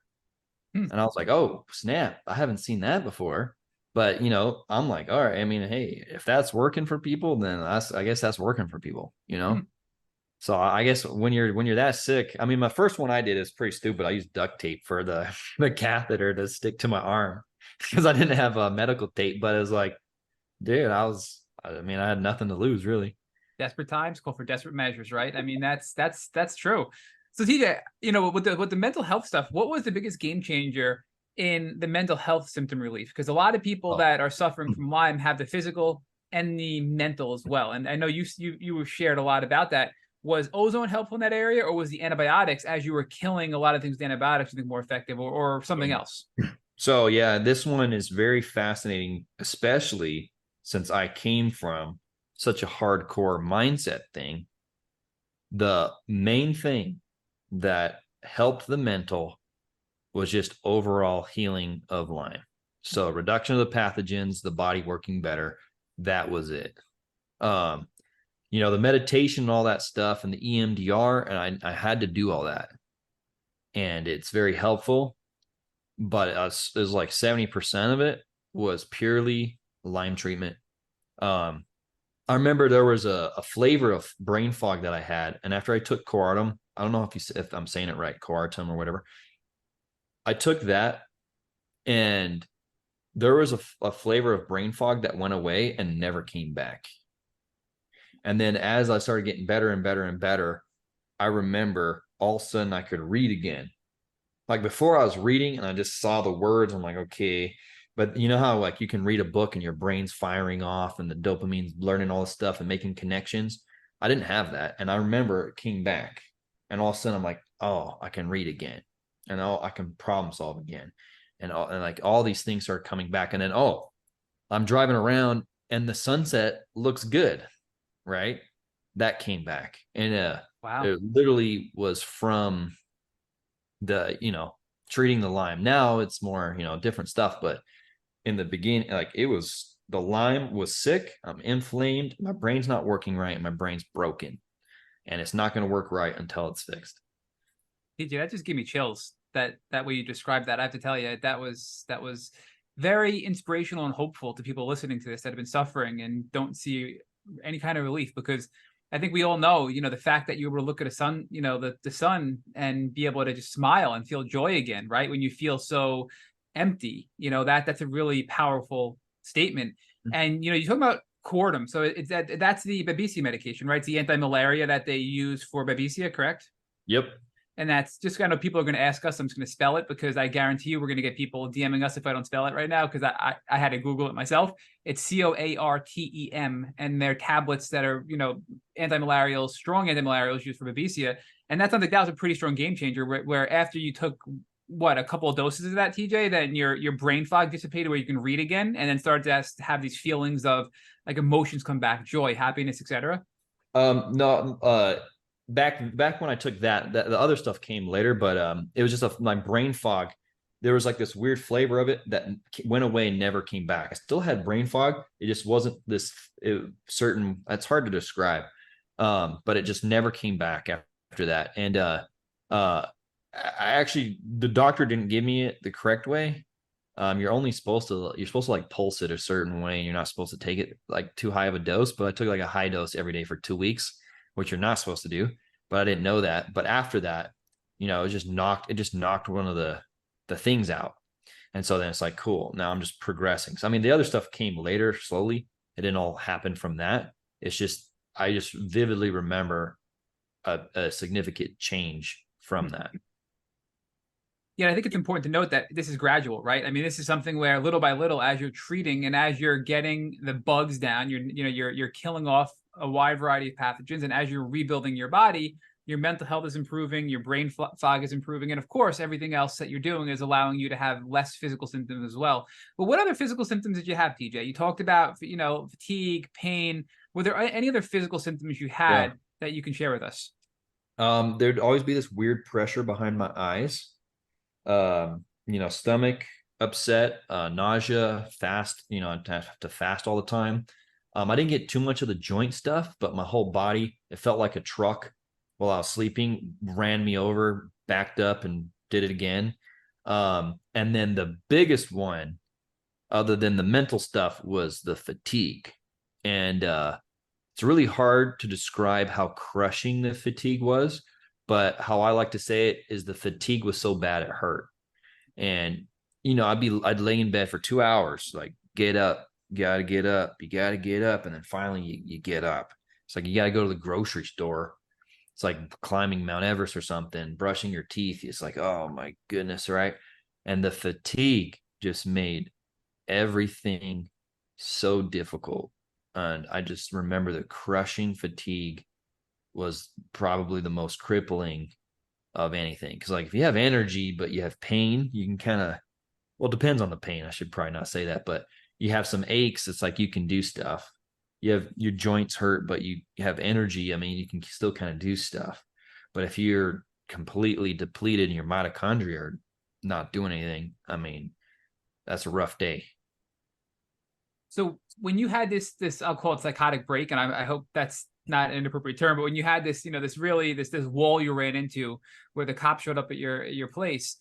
and I was like, "Oh snap! I haven't seen that before." But you know, I'm like, all right. I mean, hey, if that's working for people, then I guess that's working for people. You know. So I guess when you're that sick, I mean, my first one I did is pretty stupid. I used duct tape for the the catheter to stick to my arm because I didn't have a medical tape. But it was like, dude, I mean, I had nothing to lose really. Desperate times call for desperate measures, right? I mean, that's true. So TJ, you know, with the mental health stuff, what was the biggest game changer in the mental health symptom relief? Because a lot of people Oh, that are suffering from Lyme have the physical and the mental as well. And I know you shared a lot about that. Was ozone helpful in that area, or was the antibiotics, as you were killing a lot of things with antibiotics, you think more effective, or something else? so yeah, this one is very fascinating, especially since I came from such a hardcore mindset thing. The main thing that helped the mental was just overall healing of Lyme. So reduction of the pathogens, the body working better. That was it. You know, the meditation and all that stuff and the EMDR, and I had to do all that. And it's very helpful, but it was like 70% of it was purely Lyme treatment. I remember there was a flavor of brain fog that I had. And after I took Coartem, I don't know if I'm saying it right, Coartem or whatever. I took that, and there was a flavor of brain fog that went away and never came back. And then as I started getting better and better and better, I remember all of a sudden I could read again. Like before I was reading and I just saw the words. I'm like, okay. But you know how like you can read a book and your brain's firing off and the dopamine's learning all this stuff and making connections. I didn't have that. And I remember it came back. And all of a sudden I'm like, oh, I can read again. And oh, I can problem solve again. And like all these things start coming back. And then, oh, I'm driving around and the sunset looks good. Right. That came back. And Wow. it literally was from the, treating the Lyme. Now it's more, different stuff. But in the beginning, like it was, the Lyme was sick. I'm inflamed. My brain's not working right. And my brain's broken. And it's not going to work right until it's fixed. TJ, that just gave me chills. That way you described that. I have to tell you, that was very inspirational and hopeful to people listening to this that have been suffering and don't see any kind of relief, because I think we all know, the fact that you were able to look at the sun and be able to just smile and feel joy again, right? When you feel so empty, that's a really powerful statement. And, you talk about Coartem. So that's the Babesia medication, right? It's the anti-malaria that they use for Babesia, correct? Yep. And that's just kind of people are going to ask us. I'm just going to spell it because I guarantee you we're going to get people DMing us if I don't spell it right now, because I had to Google it myself. It's Coartem, and they're tablets that are, anti-malarials, strong anti-malarials used for Babesia. And that's something that was a pretty strong game changer where after you took what, a couple of doses of that, TJ, then your brain fog dissipated where you can read again, and then started to have these feelings of like emotions come back, joy, happiness, etc. No, back when I took that the other stuff came later, but it was just my brain fog. There was like this weird flavor of it that went away and never came back. I still had brain fog. It just wasn't this certain. It's hard to describe, but it just never came back after that. And I actually, the doctor didn't give me it the correct way. You're supposed to like pulse it a certain way, and you're not supposed to take it like too high of a dose. But I took like a high dose every day for 2 weeks, which you're not supposed to do. But I didn't know that. But after that, it just knocked one of the things out. And so then it's like, cool, now I'm just progressing. So I mean, the other stuff came later slowly. It didn't all happen from that. It's just I just vividly remember a significant change from that. Yeah, I think it's important to note that this is gradual, right? I mean, this is something where little by little, as you're treating and as you're getting the bugs down, you're killing off a wide variety of pathogens, and as you're rebuilding your body, your mental health is improving, your brain fog is improving, and of course, everything else that you're doing is allowing you to have less physical symptoms as well. But what other physical symptoms did you have, TJ? You talked about, fatigue, pain. Were there any other physical symptoms you had that you can share with us? There'd always be this weird pressure behind my eyes. Stomach upset, nausea, fast, I have to fast all the time. I didn't get too much of the joint stuff, but my whole body, it felt like a truck while I was sleeping, ran me over, backed up and did it again. And then the biggest one, other than the mental stuff, was the fatigue. And it's really hard to describe how crushing the fatigue was, but how I like to say it is the fatigue was so bad it hurt. And I'd lay in bed for 2 hours, like, get up, you gotta get up, and then finally you get up. It's like you gotta go to the grocery store. It's like climbing Mount Everest or something, brushing your teeth. It's like, oh my goodness, right? And the fatigue just made everything so difficult. And I just remember the crushing fatigue was probably the most crippling of anything. Because like if you have energy but you have pain, you can kind of, well, it depends on the pain. I should probably not say that, but you have some aches. It's like you can do stuff. You have your joints hurt, but you have energy. I mean, you can still kind of do stuff. But if you're completely depleted and your mitochondria are not doing anything, I mean, that's a rough day. So when you had this I'll call it psychotic break, and I hope that's not an appropriate term, but when you had this, this wall you ran into where the cop showed up at your place,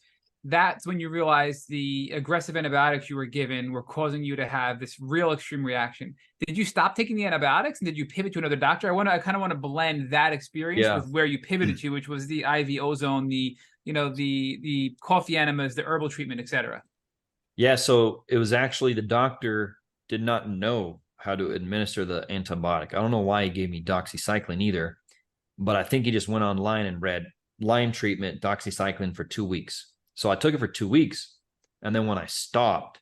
that's when you realized the aggressive antibiotics you were given were causing you to have this real extreme reaction. Did you stop taking the antibiotics and did you pivot to another doctor? I kind of want to blend that experience with where you pivoted to, which was the IV ozone, the coffee enemas, the herbal treatment, etc. Yeah. So it was actually the doctor did not know how to administer the antibiotic. I don't know why he gave me doxycycline either, but I think he just went online and read Lyme treatment, doxycycline for 2 weeks. So I took it for 2 weeks. And then when I stopped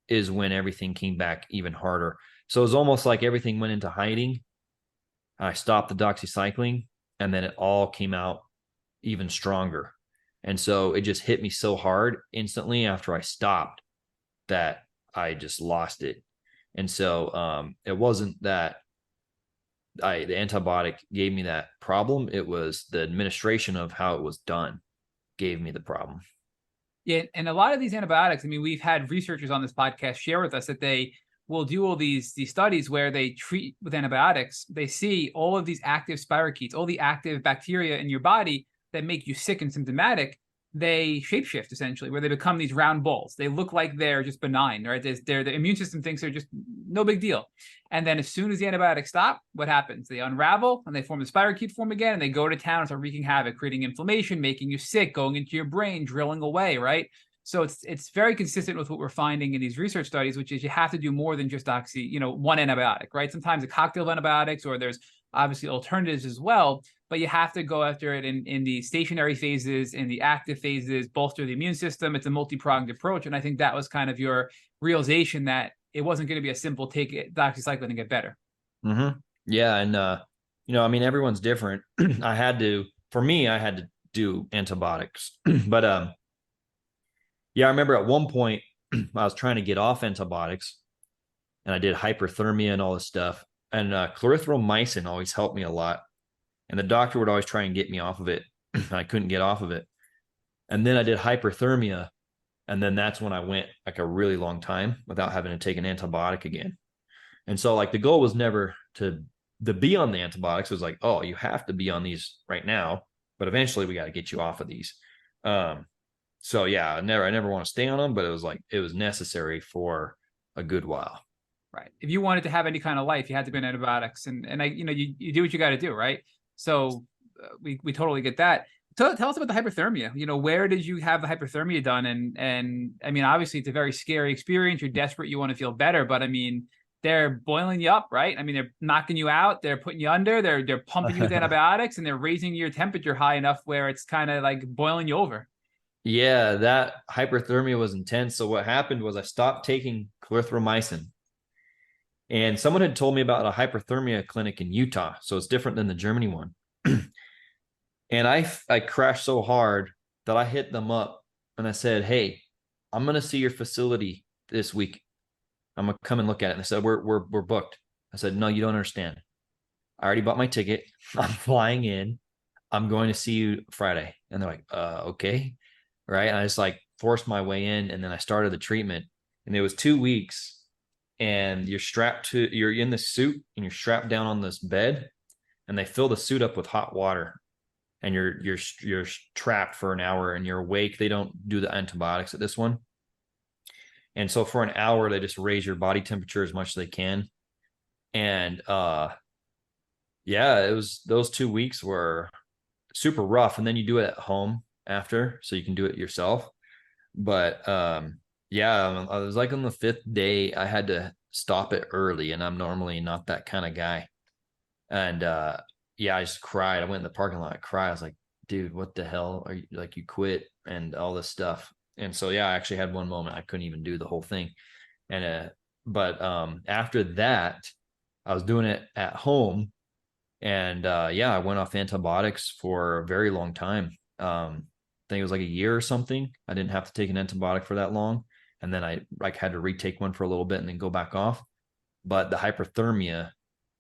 is when everything came back even harder. So it was almost like everything went into hiding. I stopped the doxycycline and then it all came out even stronger. And so it just hit me so hard instantly after I stopped that I just lost it. And so it wasn't that the antibiotic gave me that problem. It was the administration of how it was done gave me the problem. Yeah, and a lot of these antibiotics, I mean, we've had researchers on this podcast share with us that they will do all these studies where they treat with antibiotics. They see all of these active spirochetes, all the active bacteria in your body that make you sick and symptomatic. They shapeshift essentially, where they become these round balls. They look like they're just benign, right? The immune system thinks they're just no big deal. And then as soon as the antibiotics stop, what happens? They unravel and they form the spirochete form again, and they go to town and start wreaking havoc, creating inflammation, making you sick, going into your brain, drilling away, right? So it's very consistent with what we're finding in these research studies, which is you have to do more than just one antibiotic, right? Sometimes a cocktail of antibiotics, or there's obviously alternatives as well, but you have to go after it in the stationary phases, in the active phases, bolster the immune system. It's a multi-pronged approach. And I think that was kind of your realization that it wasn't going to be a simple take doxycycline and get better. Mm-hmm. Yeah. And, I mean, everyone's different. I had to do antibiotics, but Yeah, I remember at one point I was trying to get off antibiotics, and I did hyperthermia and all this stuff. And clarithromycin always helped me a lot. And the doctor would always try and get me off of it. And I couldn't get off of it. And then I did hyperthermia. And then that's when I went like a really long time without having to take an antibiotic again. And so like the goal was never to be on the antibiotics. It was like, oh, you have to be on these right now, but eventually we got to get you off of these. So yeah, I never want to stay on them, but it was like it was necessary for a good while. Right. If you wanted to have any kind of life, you had to be on antibiotics, and I, you do what you got to do, right? So we totally get that. Tell us about the hyperthermia. Where did you have the hyperthermia done? And I mean, obviously it's a very scary experience. You're desperate. You want to feel better, but I mean, they're boiling you up, right? I mean, they're knocking you out. They're putting you under. They're pumping you with antibiotics, and they're raising your temperature high enough where it's kind of like boiling you over. Yeah, that hyperthermia was intense. So what happened was I stopped taking clarithromycin. And someone had told me about a hyperthermia clinic in Utah. So it's different than the Germany one. And I crashed so hard that I hit them up and I said, hey, I'm going to see your facility this week. I'm going to come and look at it. And they said, we're booked. I said, no, you don't understand. I already bought my ticket. I'm flying in. I'm going to see you Friday. And they're like, okay. Right. And I just like forced my way in. And then I started the treatment, and it was 2 weeks, and you're in the suit and you're strapped down on this bed, and they fill the suit up with hot water, and you're trapped for an hour, and you're awake. They don't do the antibiotics at this one. And so for an hour, they just raise your body temperature as much as they can. And yeah, those 2 weeks were super rough. And then you do it at home after, so you can do it yourself. But yeah, I was like on the 5th day, I had to stop it early, and I'm normally not that kind of guy. And yeah, I just cried. I went in the parking lot, I cried. I was like, dude, what the hell are you, like, you quit and all this stuff. And so yeah, I actually had one moment I couldn't even do the whole thing. And but after that, I was doing it at home, and yeah, I went off antibiotics for a very long time. I think it was like a year or something. I didn't have to take an antibiotic for that long. And then I like had to retake one for a little bit and then go back off. But the hyperthermia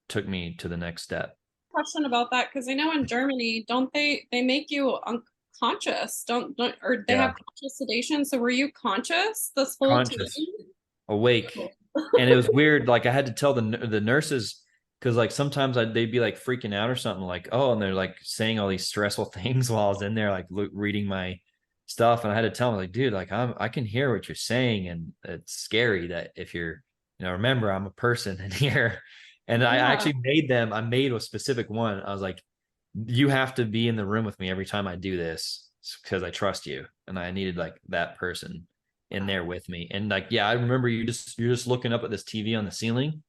took me to the next step. Question about that, because I know in Germany, don't they make you unconscious? Don't or they have conscious sedation? So were you conscious this whole Conscious, time? awake. And it was weird. Like I had to tell the nurses, because like sometimes they'd be like freaking out or something, like, oh, and they're like saying all these stressful things while I was in there, like reading my stuff. And I had to tell them, like, dude, like I can hear what you're saying. And it's scary that if you're, remember, I'm a person in here. And I actually I made a specific one. I was like, you have to be in the room with me every time I do this, because I trust you. And I needed like that person in there with me. And like, yeah, I remember you're just looking up at this TV on the ceiling,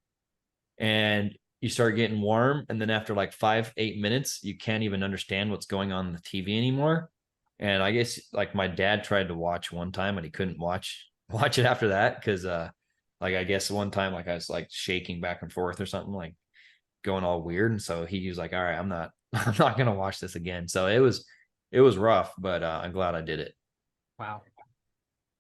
and you start getting warm. And then after like 5-8 minutes, you can't even understand what's going on in the TV anymore. And I guess like my dad tried to watch one time, and he couldn't watch it after that. Cause like, I guess one time, like I was like shaking back and forth or something, like going all weird. And so he was like, all right, I'm not going to watch this again. So it was rough, but I'm glad I did it. Wow.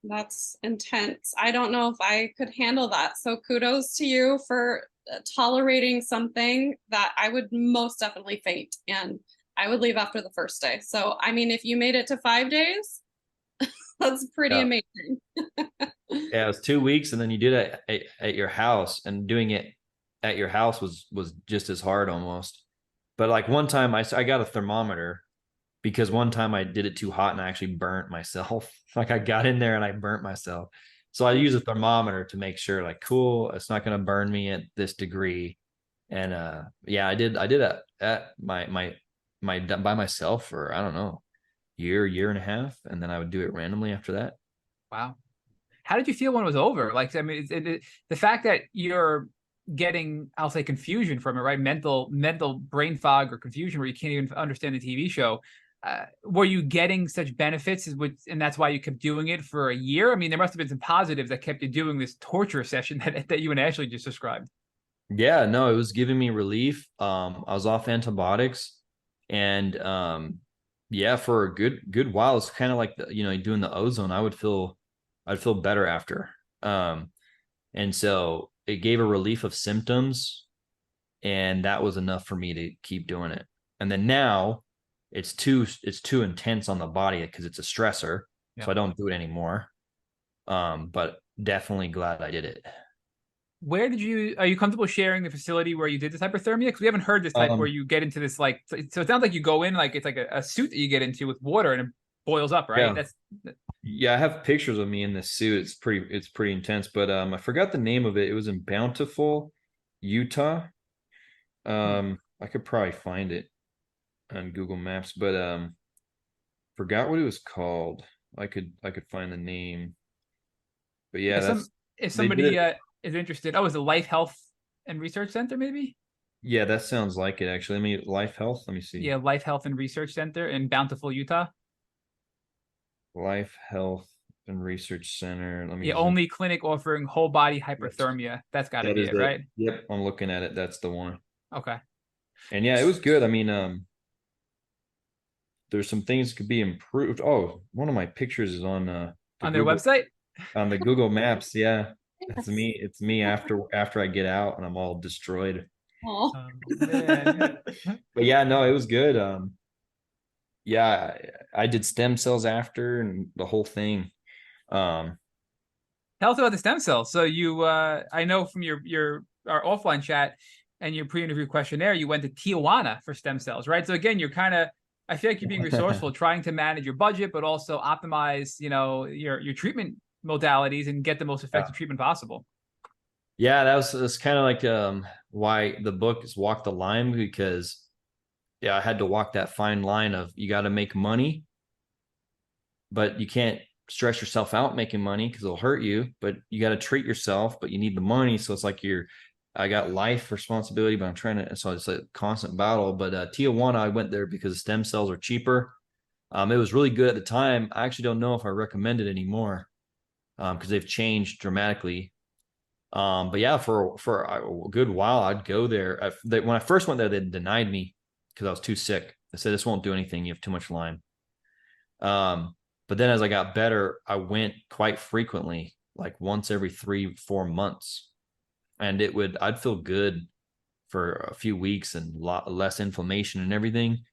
That's intense. I don't know if I could handle that. So kudos to you for tolerating something that I would most definitely faint, and I would leave after the first day. So, I mean, if you made it to 5 days, that's pretty amazing. Yeah, it was 2 weeks, and then you did it at your house, and doing it at your house was just as hard almost. But like one time I got a thermometer, because one time I did it too hot and I actually burnt myself. Like I got in there and I burnt myself. So I use a thermometer to make sure, like, cool, it's not going to burn me at this degree. And yeah, I did it at my by myself for, I don't know, year and a half, and then I would do it randomly after that. Wow. How did you feel when it was over? Like, I mean, the fact that you're getting, I'll say, confusion from it, right? Mental brain fog or confusion where you can't even understand the TV show. Were you getting such benefits, and that's why you kept doing it for a year? I mean, there must have been some positives that kept you doing this torture session that you and Ashley just described. Yeah, no, it was giving me relief. I was off antibiotics, and yeah, for a good while, it's kind of like doing the ozone. I would feel I'd feel better after. And so it gave a relief of symptoms, and that was enough for me to keep doing it. And then now it's too intense on the body because it's a stressor. Yeah. So I don't do it anymore. But definitely glad I did it. Where did are you comfortable sharing the facility where you did this hyperthermia? Because we haven't heard this type where you get into this, like, so it sounds like you go in, like it's like a suit that you get into with water and it boils up, right? Yeah. Yeah, I have pictures of me in this suit. It's pretty intense, but I forgot the name of it. It was in Bountiful, Utah. I could probably find it on Google Maps, but forgot what it was called. I could find the name. But yeah, if they did somebody it. is interested, oh, is it Life Health and Research Center, maybe? Yeah, that sounds like it actually. Life Health. Let me see. Yeah, Life Health and Research Center in Bountiful, Utah. Life Health and Research Center. Let me Yeah, zoom. only clinic offering whole body Yes, hyperthermia. That's got to that be is it, it. right? Yep, I'm looking at it. That's the one. Okay. And yeah, it was good. I mean, there's some things could be improved. Oh, one of my pictures is on the On their Google website? on the Google Maps. Yeah, it's Yes. me. It's me after I get out and I'm all destroyed. Oh, Man. But yeah, no, it was good. Yeah, I did stem cells after and the whole thing. Um, Tell us about the stem cells. So I know from your our offline chat and your pre-interview questionnaire, you went to Tijuana for stem cells, right? So again, you're kind of, I feel like you're being resourceful, trying to manage your budget, but also optimize, your treatment modalities and get the most yeah, effective treatment possible. yeah, that's kind of like why the book is Walk the Lyme, because yeah, I had to walk that fine line of you got to make money, but you can't stress yourself out making money because it'll hurt you. But you got to treat yourself, but you need the money. So it's like I got life responsibility, but I'm trying to. So it's a constant battle. But Tijuana, I went there because stem cells are cheaper. It was really good at the time. I actually don't know if I recommend it anymore because they've changed dramatically. But yeah, for a good while, I'd go there. When I first went there, they denied me because I was too sick. They said this won't do anything. You have too much Lyme. But then as I got better, I went quite frequently, like once every 3-4 months, and I'd feel good for a few weeks and a lot less inflammation and everything.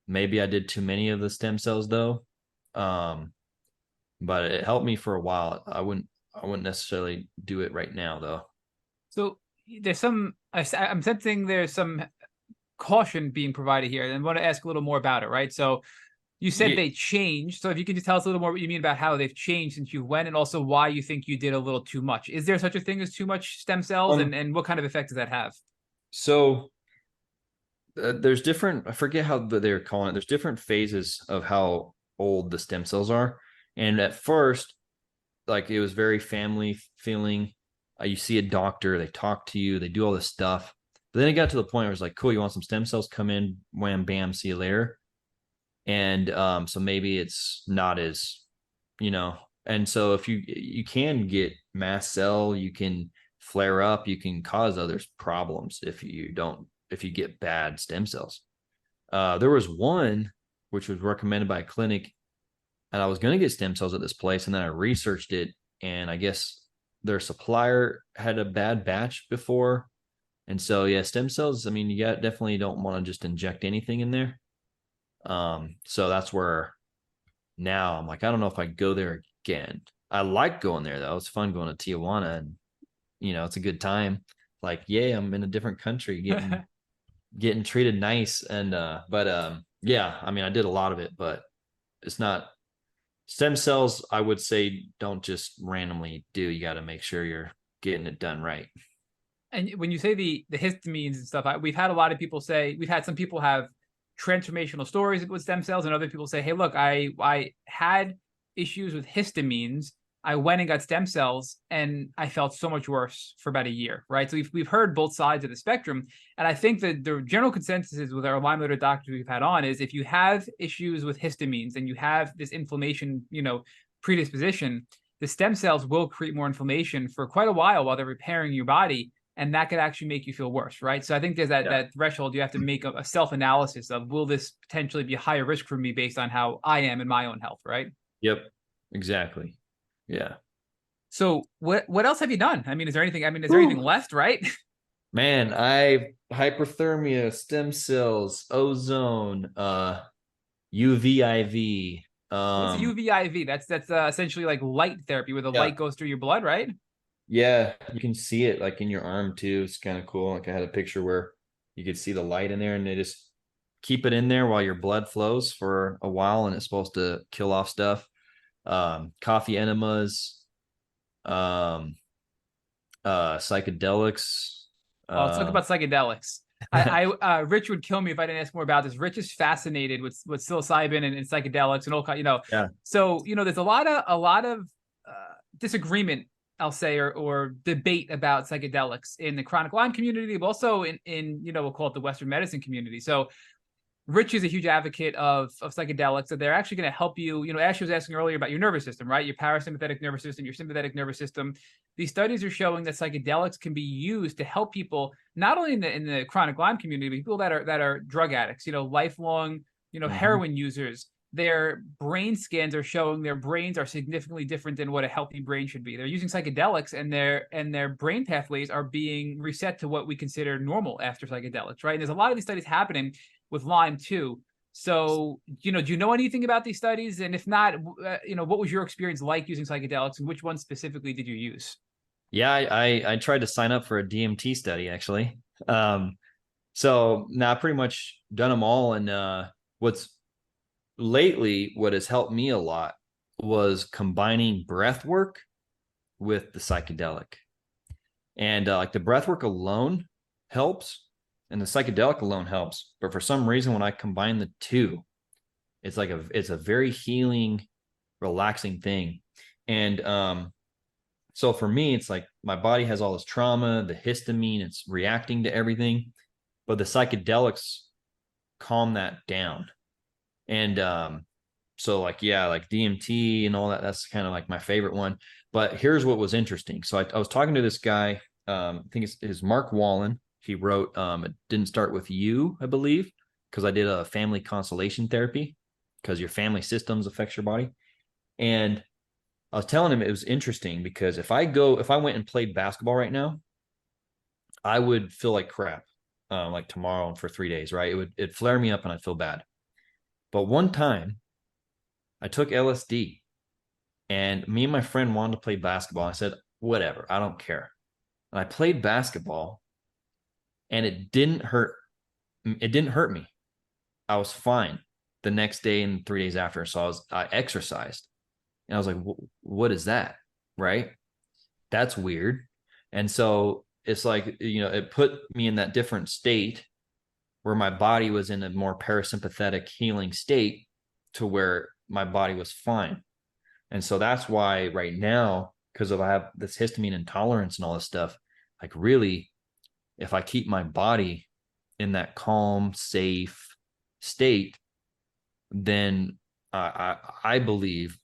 Maybe I did too many of the stem cells though. But it helped me for a while. I wouldn't necessarily do it right now though. So there's I'm sensing there's some caution being provided here, and I want to ask a little more about it, right? So you said Yeah. they changed. So if you could just tell us a little more what you mean about how they've changed since you went, and also why you think you did a little too much. Is there such a thing as too much stem cells, and what kind of effect does that have? So there's different, I forget how they're calling it. There's different phases of how old the stem cells are. And at first, like it was very family feeling. You see a doctor, they talk to you, they do all this stuff. But then it got to the point where it's like, cool, you want some stem cells? Come in, wham, bam, see you later. And so maybe it's not as, you know, and so if you can get mast cell, you can flare up, you can cause others problems if you get bad stem cells. There was one which was recommended by a clinic, and I was going to get stem cells at this place, and then I researched it, and I guess their supplier had a bad batch before, and so yeah, stem cells. I mean, you definitely don't want to just inject anything in there. So that's where now I'm like, I don't know if I go there again. I like going there though. It's fun going to Tijuana, and it's a good time. Like, yeah, I'm in a different country getting treated nice. And but yeah, I mean, I did a lot of it, but it's not stem cells. I would say don't just randomly do. You got to make sure you're getting it done right. And when you say the histamines and stuff, we've had a lot of people say, we've had some people have transformational stories with stem cells, and other people say, hey, look, I had issues with histamines. I went and got stem cells, and I felt so much worse for about a year, right? So we've heard both sides of the spectrum, and I think that the general consensus is with our Lyme litter doctors we've had on is if you have issues with histamines and you have this inflammation, predisposition, the stem cells will create more inflammation for quite a while they're repairing your body, and that could actually make you feel worse, right? So I think there's that threshold you have to make a self-analysis of, will this potentially be a higher risk for me based on how I am in my own health, right? Yep, exactly. Yeah. So what else have you done? I mean, is there anything? I mean, is there anything left? Right? Man, I hyperthermia, stem cells, ozone, UVIV. What's UVIV? That's essentially like light therapy, where the Yeah, light goes through your blood, right? yeah, you can see it like in your arm too. It's kind of cool. Like I had a picture where you could see the light in there, and they just keep it in there while your blood flows for a while, and it's supposed to kill off stuff. Coffee enemas, um, psychedelics. Oh, let's talk Um, about psychedelics. Rich would kill me if I didn't ask more about this. Rich is fascinated with psilocybin and psychedelics and all kind, yeah. So, there's a lot of disagreement, I'll say, or debate about psychedelics in the chronic Lyme community, but also in we'll call it the Western medicine community. So Rich is a huge advocate of psychedelics, that they're actually going to help you. Ashley was asking earlier about your nervous system, right? Your parasympathetic nervous system, your sympathetic nervous system. These studies are showing that psychedelics can be used to help people not only in the chronic Lyme community, but people that are drug addicts, lifelong, Mhm. heroin users. Their brain scans are showing their brains are significantly different than what a healthy brain should be. They're using psychedelics, and their brain pathways are being reset to what we consider normal after psychedelics, right? And there's a lot of these studies happening with Lyme too. So, do you know anything about these studies? And if not, what was your experience like using psychedelics, and which ones specifically did you use? Yeah, I tried to sign up for a DMT study actually. So now I pretty much done them all. And what has helped me a lot was combining breath work with the psychedelic. And like the breath work alone helps, and the psychedelic alone helps. But for some reason, when I combine the two, it's a very healing, relaxing thing. And so for me, it's like my body has all this trauma, the histamine, it's reacting to everything, but the psychedelics calm that down. And so like yeah, like DMT and all that, that's kind of like my favorite one. But here's what was interesting. So I was talking to this guy, I think it's Mark Wallen. He wrote It Didn't Start With You, I believe, because I did a family constellation therapy, because your family systems affects your body. And I was telling him it was interesting because if I went and played basketball right now, I would feel like crap, like tomorrow and for 3 days, right? It'd flare me up and I'd feel bad. But one time I took LSD, and me and my friend wanted to play basketball. I said, whatever, I don't care. And I played basketball, and it didn't hurt. It didn't hurt me. I was fine the next day and 3 days after. So I exercised, and I was like, what is that? Right? That's weird. And so it's like, it put me in that different state where my body was in a more parasympathetic healing state to where my body was fine. And so that's why right now, because I have this histamine intolerance and all this stuff, like really, if I keep my body in that calm, safe state, then I believe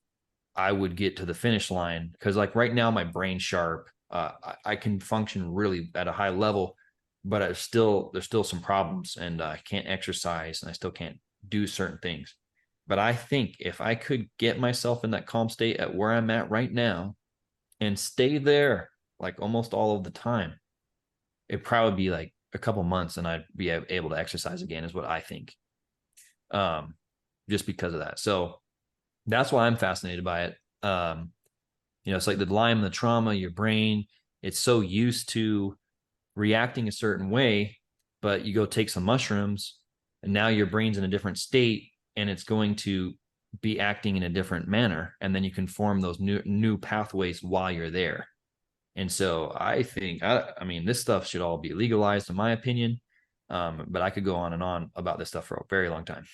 I would get to the finish line. Because like right now, my brain's sharp. I can function really at a high level, but there's still some problems, and I can't exercise, and I still can't do certain things. But I think if I could get myself in that calm state at where I'm at right now and stay there like almost all of the time, it'd probably be like a couple months and I'd be able to exercise again, is what I think. Um, just because of that. So that's why I'm fascinated by it. It's like the Lyme, the trauma, your brain, it's so used to reacting a certain way, but you go take some mushrooms and now your brain's in a different state, and it's going to be acting in a different manner. And then you can form those new pathways while you're there. And so I think, I mean, this stuff should all be legalized, in my opinion. But I could go on and on about this stuff for a very long time.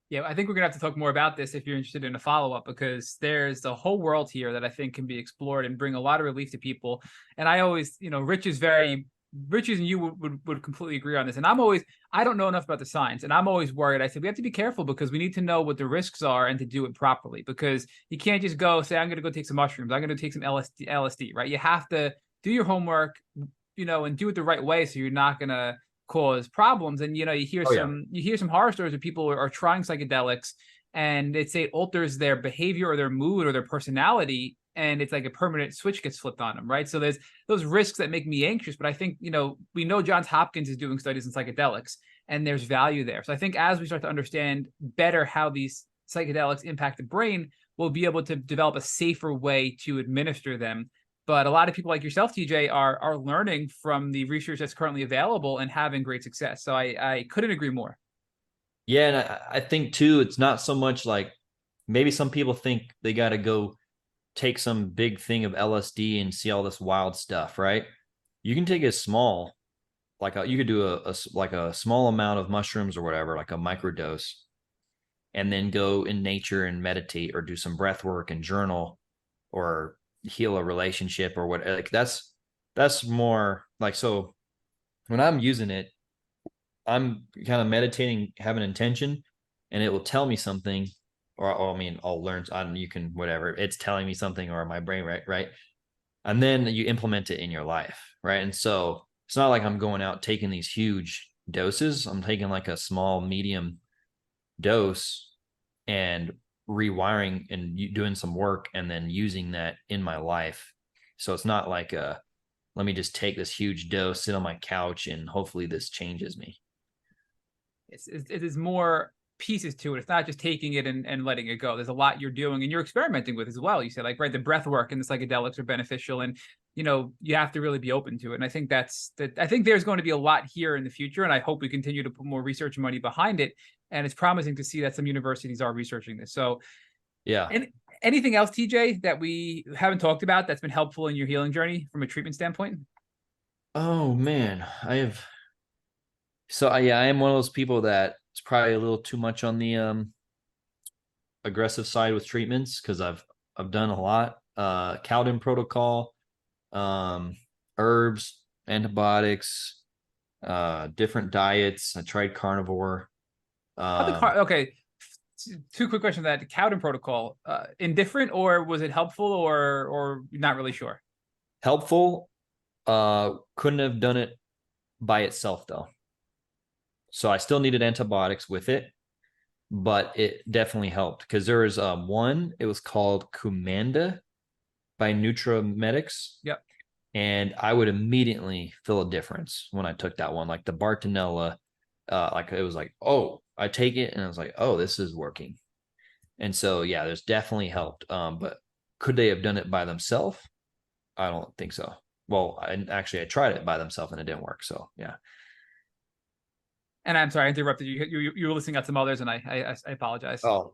Yeah, I think we're gonna have to talk more about this if you're interested in a follow-up, because there's a whole world here that I think can be explored and bring a lot of relief to people. And I always, Rich and you would completely agree on this. And I don't know enough about the science, and I'm always worried. I said we have to be careful because we need to know what the risks are and to do it properly, because you can't just go say, I'm gonna go take some mushrooms, I'm gonna take some LSD, right? You have to do your homework, and do it the right way, so you're not gonna cause problems. And you hear Oh yeah. some horror stories where people are trying psychedelics, and they say it alters their behavior or their mood or their personality and it's like a permanent switch gets flipped on them, right? So there's those risks that make me anxious. But I think, we know Johns Hopkins is doing studies in psychedelics, and there's value there. So I think as we start to understand better how these psychedelics impact the brain, we'll be able to develop a safer way to administer them. But a lot of people like yourself, TJ, are learning from the research that's currently available and having great success. So I couldn't agree more. Yeah, and I think too, it's not so much like maybe some people think they got to go take some big thing of LSD and see all this wild stuff, right? You can take a small, you could do a small amount of mushrooms or whatever, like a microdose, and then go in nature and meditate or do some breath work and journal or heal a relationship or what. Like that's more like, so when I'm using it, I'm kind of meditating, have an intention, and it will tell me something, or I mean, I'll learn. You can whatever it's telling me something, or my brain, right, and then you implement it in your life, right? And so it's not like I'm going out taking these huge doses. I'm taking like a small, medium dose and rewiring and doing some work, and then using that in my life. So it's not like let me just take this huge dose, sit on my couch, and hopefully this changes me. It is more pieces to it. It's not just taking it and letting it go. There's a lot you're doing and you're experimenting with as well. You said, like, right, the breath work and the psychedelics are beneficial, and you have to really be open to it. And I think I think there's going to be a lot here in the future, and I hope we continue to put more research money behind it. And it's promising to see that some universities are researching this. So yeah. And anything else, TJ, that we haven't talked about that's been helpful in your healing journey from a treatment standpoint? Oh man, I am one of those people that it's probably a little too much on the aggressive side with treatments, because I've done a lot. Cowden protocol, herbs, antibiotics, different diets. I tried carnivore. Okay, two quick questions on that. The Cowden protocol, indifferent, or was it helpful, or not really sure? Helpful. Couldn't have done it by itself though. So I still needed antibiotics with it, but it definitely helped, because there was one, it was called Kumanda by NutraMedics. Yep. And I would immediately feel a difference when I took that one, like the Bartonella. Like it was like, oh, I take it and I was like, oh, this is working. And so yeah, there's definitely helped. But could they have done it by themselves? I don't think so. Well, I tried it by themselves and it didn't work. So yeah. And I'm sorry I interrupted you. You were listening at some others, and I apologize. Oh,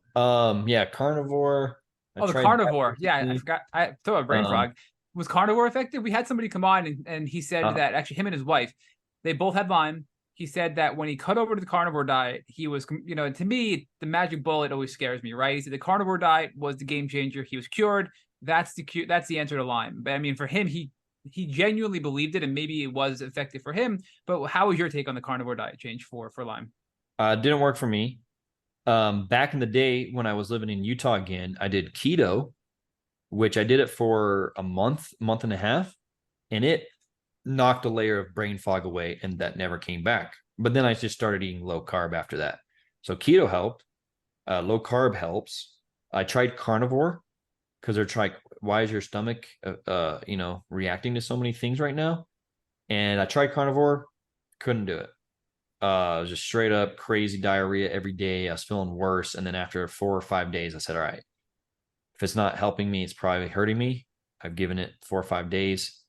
yeah, carnivore. The carnivore. Yeah, I forgot. I thought a brain frog. Was carnivore effective? We had somebody come on and he said that actually him and his wife, they both had Lyme. He said that when he cut over to the carnivore diet, he was, to me, the magic bullet always scares me, right? He said the carnivore diet was the game changer. He was cured. That's the answer to Lyme. But I mean, for him, he genuinely believed it, and maybe it was effective for him. But how was your take on the carnivore diet change for Lyme? Didn't work for me. Back in the day when I was living in Utah again, I did keto, which I did it for a month and a half, and it knocked a layer of brain fog away, and that never came back. But then I just started eating low carb after that. So keto helped. Low carb helps. I tried carnivore, because they're trying, why is your stomach, reacting to so many things right now? And I tried carnivore, couldn't do it. It was just straight up crazy diarrhea every day. I was feeling worse. And then after 4 or 5 days, I said, all right, if it's not helping me, it's probably hurting me. I've given it 4 or 5 days,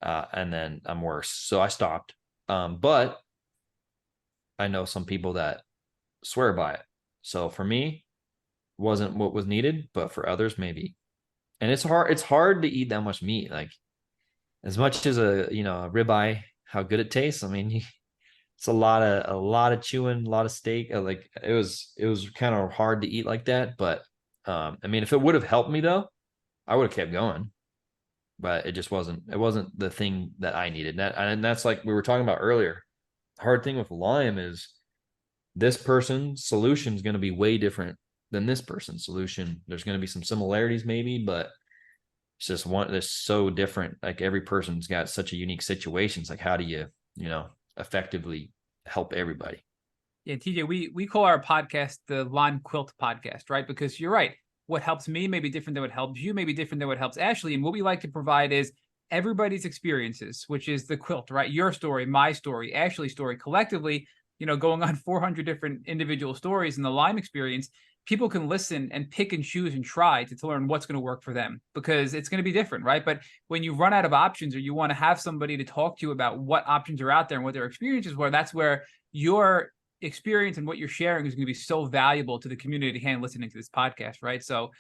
and then I'm worse. So I stopped. But I know some people that swear by it. So for me, wasn't what was needed, but for others, maybe. And it's hard to eat that much meat. Like, as much as a ribeye, how good it tastes. I mean, it's a lot of chewing, a lot of steak. Like, it was kind of hard to eat like that. But I mean, if it would have helped me though, I would have kept going. But it just wasn't. It wasn't the thing that I needed. And that's like we were talking about earlier. The hard thing with Lyme is this person's solution is going to be way different than this person's solution. There's going to be some similarities maybe, but it's just they're so different. Like, every person's got such a unique situation. It's like, how do you, effectively help everybody? Yeah, TJ, we call our podcast the Lyme Quilt Podcast, right? Because you're right. what helps me may be different than what helps you, may be different than what helps Ashley. And what we like to provide is everybody's experiences, which is the quilt, right? Your story, my story, Ashley's story, collectively, going on 400 different individual stories in the Lyme experience. People can listen and pick and choose and try to learn what's going to work for them, because it's going to be different, right? But when you run out of options, or you want to have somebody to talk to you about what options are out there and what their experiences were, that's where your experience and what you're sharing is going to be so valuable to the community and listening to this podcast, right? So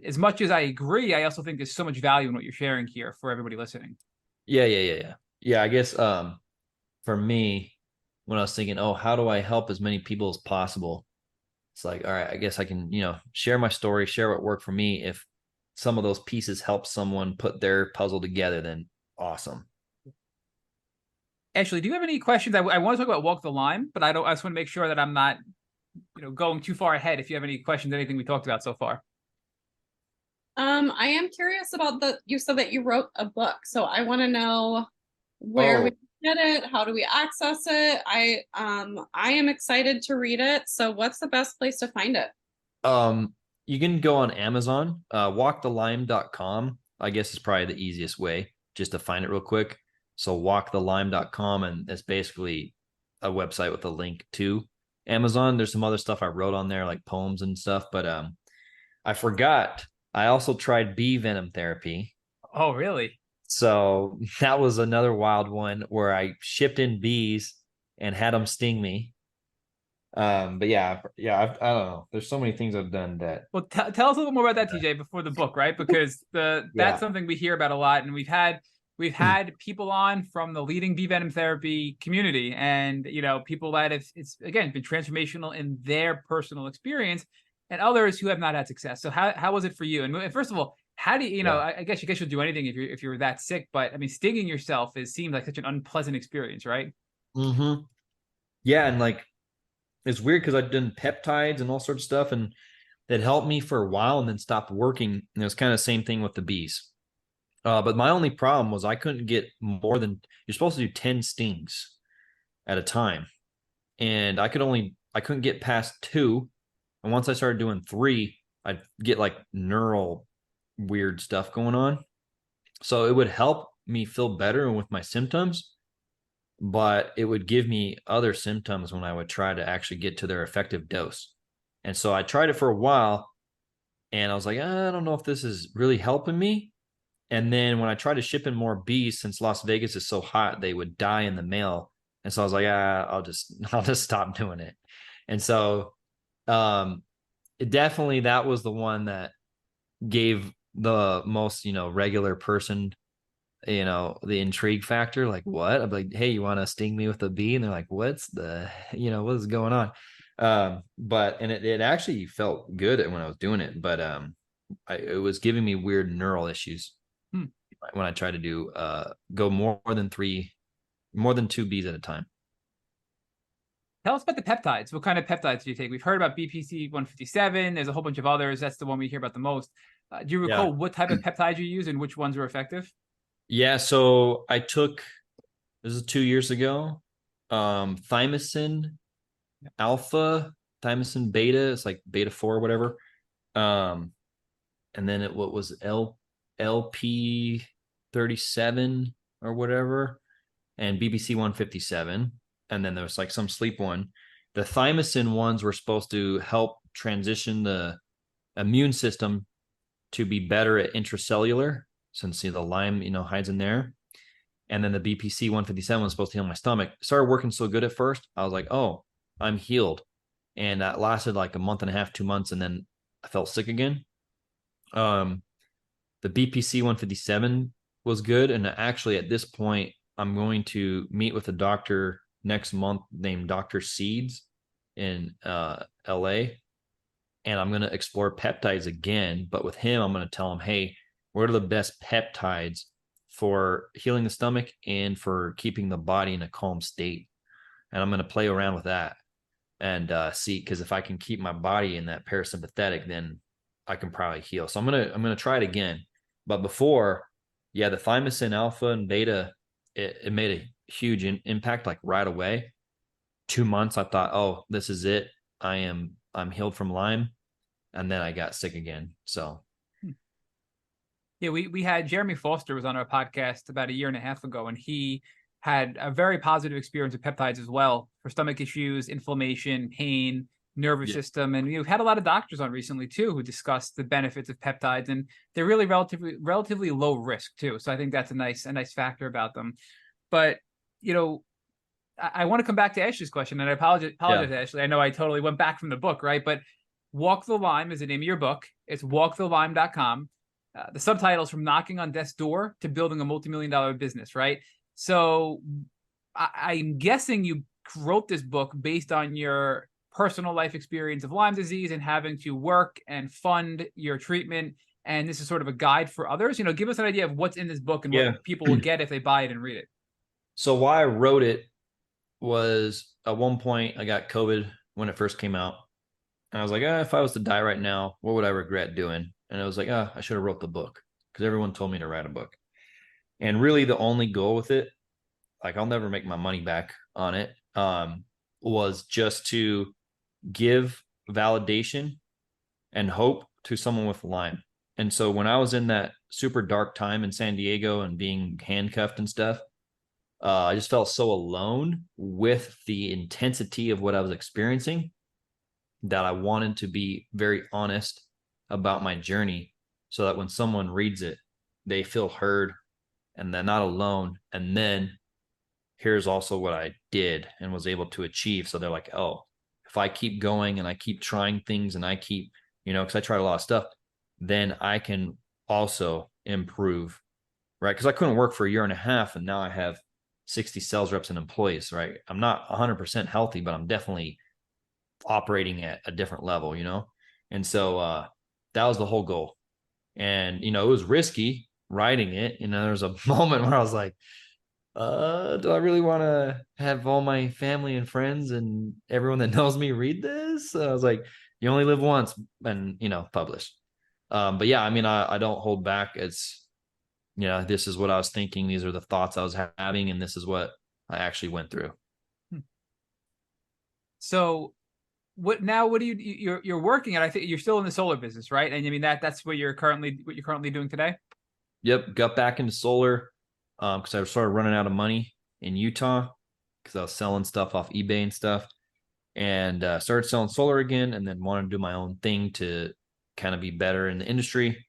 as much as I agree, I also think there's so much value in what you're sharing here for everybody listening. Yeah, I guess for me, when I was thinking, oh, how do I help as many people as possible? It's like, all right, I guess I can, share my story, share what worked for me. If some of those pieces help someone put their puzzle together, then awesome. Ashley, do you have any questions? I want to talk about Walk the Lyme, but I just want to make sure that I'm not, going too far ahead. If you have any questions, anything we talked about so far. I am curious about you said that you wrote a book, so I want to know where we get it, how do we access it? I am excited to read it. So what's the best place to find it? You can go on Amazon, walkthelyme.com, I guess is probably the easiest way just to find it real quick. So walkthelyme.com, and it's basically a website with a link to Amazon. There's some other stuff I wrote on there, like poems and stuff, but I forgot. I also tried bee venom therapy. Oh, really? So that was another wild one where I shipped in bees and had them sting me. But I don't know. There's so many things I've done that. Well, tell us a little more about that, TJ, before the book, right? Because that's something we hear about a lot, and we've had people on from the leading bee venom therapy community, and people that it's again been transformational in their personal experience, and others who have not had success. So how was it for you? And first of all, how do you I guess you'll do anything if you're that sick, but I mean, stinging yourself seems like such an unpleasant experience, right? Mm-hmm. Yeah, and like it's weird because I'd done peptides and all sorts of stuff, and that helped me for a while and then stopped working. And it was kind of the same thing with the bees. But my only problem was I couldn't get more than, you're supposed to do 10 stings at a time. And I couldn't get past 2. And once I started doing 3, I'd get like neural weird stuff going on. So it would help me feel better with my symptoms, but it would give me other symptoms when I would try to actually get to their effective dose. And so I tried it for a while, and I was like, I don't know if this is really helping me. And then when I tried to ship in more bees, since Las Vegas is so hot, they would die in the mail. And so I was like, I'll just stop doing it. And so it definitely, that was the one that gave the most, regular person, the intrigue factor. Like, what? I'm like, hey, you want to sting me with a bee? And they're like, what is going on? But it actually felt good when I was doing it, but it was giving me weird neural issues when I tried to do go more than 2 bees at a time. Tell us about the peptides. What kind of peptides do you take? We've heard about BPC 157. There's a whole bunch of others. That's the one we hear about the most. Do you recall what type of peptides you use and which ones were effective? Yeah, so I took, this is 2 years ago, thymosin alpha, thymosin beta, it's like beta 4 or whatever. And then what was LP 37 or whatever, and BBC 157. And then there was like some sleep one. The thymosin ones were supposed to help transition the immune system to be better at intracellular, since the Lyme, hides in there. And then the BPC 157 was supposed to heal my stomach. It started working so good at first. I was like, oh, I'm healed. And that lasted like a month and a half, 2 months. And then I felt sick again. The BPC 157 was good. And actually at this point, I'm going to meet with a doctor next month named Dr. Seeds in LA. And I'm going to explore peptides again. But with him, I'm going to tell him, hey, what are the best peptides for healing the stomach and for keeping the body in a calm state? And I'm going to play around with that and see, because if I can keep my body in that parasympathetic, then I can probably heal. So I'm gonna try it again. But before, the thymosin alpha and beta, it made a huge impact like right away. 2 months, I thought, oh, this is it. I'm healed from Lyme. and then I got sick again. So Yeah, we had Jeremy Foster was on our podcast about a year and a half ago, and he had a very positive experience with peptides as well for stomach issues, inflammation, pain, nervous yeah, system. And we've had a lot of doctors on recently too who discussed the benefits of peptides, and they're really relatively low risk too. So I think that's a nice factor about them. But you know, I want to come back to Ashley's question, and I apologize, Ashley. I know I totally went back from the book, right? But Walk the Lyme is the name of your book. It's walkthelyme.com. The subtitles From Knocking on Death's Door to Building a Multi-Million-Dollar Business, right? So I'm guessing you wrote this book based on your personal life experience of Lyme disease and having to work and fund your treatment. And this is sort of a guide for others. Give us an idea of what's in this book and what people will get if they buy it and read it. So why I wrote it was at one point I got COVID when it first came out. And I was like, if I was to die right now, what would I regret doing? And I was like, I should have wrote the book because everyone told me to write a book. And really the only goal with it, like I'll never make my money back on it, was just to give validation and hope to someone with Lyme. And so when I was in that super dark time in San Diego and being handcuffed and stuff, I just felt so alone with the intensity of what I was experiencing that I wanted to be very honest about my journey so that when someone reads it, they feel heard and they're not alone. And then here's also what I did and was able to achieve. So they're like, oh, if I keep going and I keep trying things and I keep, because I tried a lot of stuff, then I can also improve, right? Because I couldn't work for a year and a half and now I have 60 sales reps and employees, right? I'm not 100% healthy, but I'm definitely operating at a different level, And so that was the whole goal. And, it was risky writing it. There was a moment where I was like, do I really want to have all my family and friends and everyone that knows me read this? I was like, you only live once and, publish. But yeah, I don't hold back. It's, this is what I was thinking. These are the thoughts I was having, and this is what I actually went through. So what do you're working at? I think you're still in the solar business, right? And that's what you're currently doing today. Yep. Got back into solar because I started running out of money in Utah because I was selling stuff off eBay and stuff, and started selling solar again, and then wanted to do my own thing to kind of be better in the industry.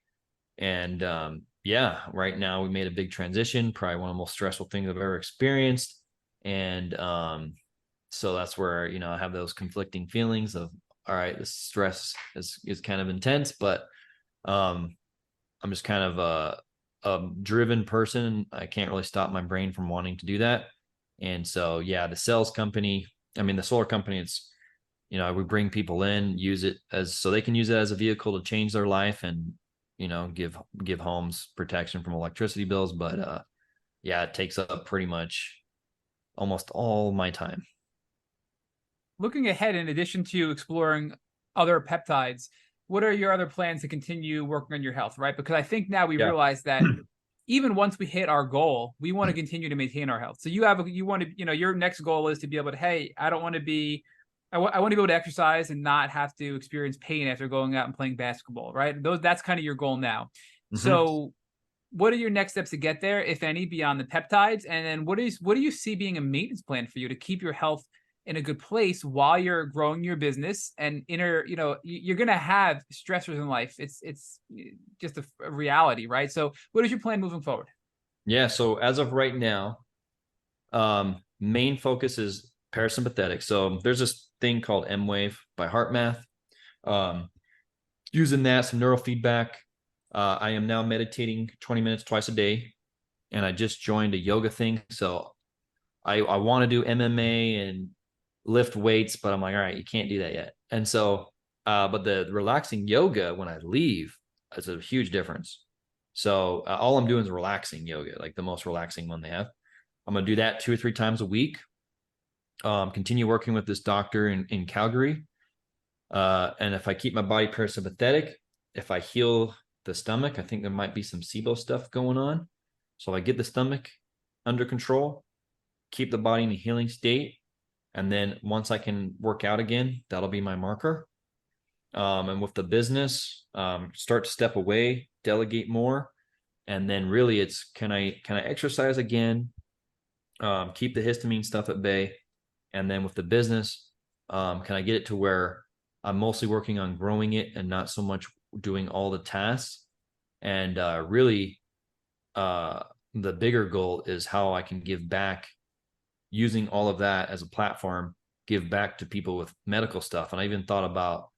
And right now we made a big transition, probably one of the most stressful things I've ever experienced. And so that's where, I have those conflicting feelings of, all right, this stress is kind of intense, but I'm just kind of a driven person. I can't really stop my brain from wanting to do that. And so, the sales company, the solar company, it's, we bring people in, use it so they can use it as a vehicle to change their life and, give homes protection from electricity bills. But it takes up pretty much almost all my time. Looking ahead, in addition to exploring other peptides, what are your other plans to continue working on your health, right? Because I think now we realize that even once we hit our goal, we want to continue to maintain our health. So you want to, your next goal is to be able to, hey, I want to be able to exercise and not have to experience pain after going out and playing basketball, right? That's kind of your goal now. Mm-hmm. So what are your next steps to get there, if any, beyond the peptides? And then what do you see being a maintenance plan for you to keep your health in a good place while you're growing your business? And you're going to have stressors in life. It's just a reality, right? So what is your plan moving forward? Yeah. So as of right now, main focus is parasympathetic. So there's this thing called M-Wave by HeartMath. Using that, some neurofeedback. I am now meditating 20 minutes twice a day, and I just joined a yoga thing. So I want to do MMA and lift weights, but I'm like, all right, you can't do that yet. And so, but the relaxing yoga when I leave, it's a huge difference. So all I'm doing is relaxing yoga, like the most relaxing one they have. I'm going to do that 2 or 3 times a week. Continue working with this doctor in Calgary. And if I keep my body parasympathetic, if I heal the stomach, I think there might be some SIBO stuff going on. So I get the stomach under control, keep the body in a healing state. And then once I can work out again, that'll be my marker. And with the business, start to step away, delegate more. And then really it's, can I exercise again? Keep the histamine stuff at bay. And then with the business, can I get it to where I'm mostly working on growing it and not so much doing all the tasks? And really, the bigger goal is how I can give back using all of that as a platform, give back to people with medical stuff. And I even thought about,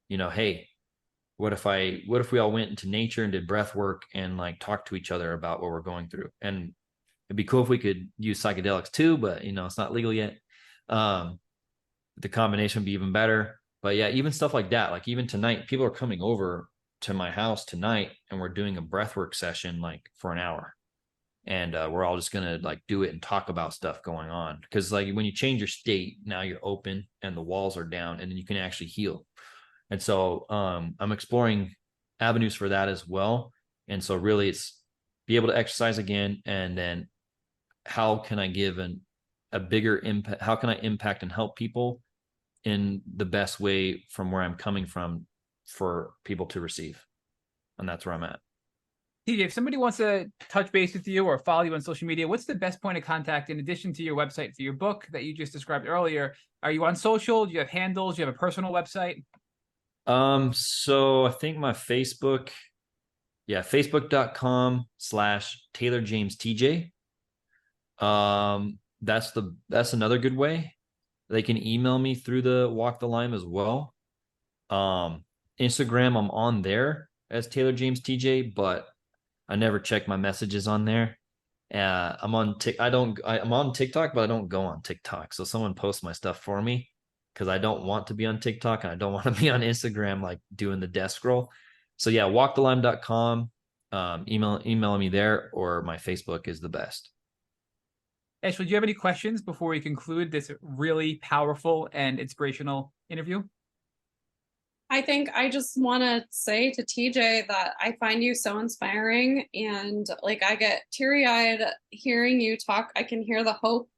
hey, what if we all went into nature and did breath work and like talk to each other about what we're going through? And it'd be cool if we could use psychedelics too, but it's not legal yet. The combination would be even better. But yeah, even stuff like that, like even tonight, people are coming over to my house tonight and we're doing a breathwork session like for an hour. And we're all just gonna like do it and talk about stuff going on, because like when you change your state, now you're open and the walls are down and then you can actually heal. And so I'm exploring avenues for that as well. And so really it's be able to exercise again, and then how can I give a bigger impact? How can I impact and help people in the best way from where I'm coming from for people to receive? And that's where I'm at. TJ, if somebody wants to touch base with you or follow you on social media, what's the best point of contact in addition to your website for your book that you just described earlier? Are you on social? Do you have handles? Do you have a personal website? So I think my Facebook, facebook.com/TaylorJamesTJ. That's another good way. They can email me through the Walk the Lyme as well. Instagram, I'm on there as Taylor James TJ, but I never check my messages on there. I'm on I'm on TikTok, but I don't go on TikTok. So someone posts my stuff for me, because I don't want to be on TikTok and I don't want to be on Instagram, like doing the death scroll. So yeah, walkthelyme.com, email me there, or my Facebook is the best. Ashley, do you have any questions before we conclude this really powerful and inspirational interview? I think I just want to say to TJ that I find you so inspiring, and like I get teary-eyed hearing you talk. I can hear the hope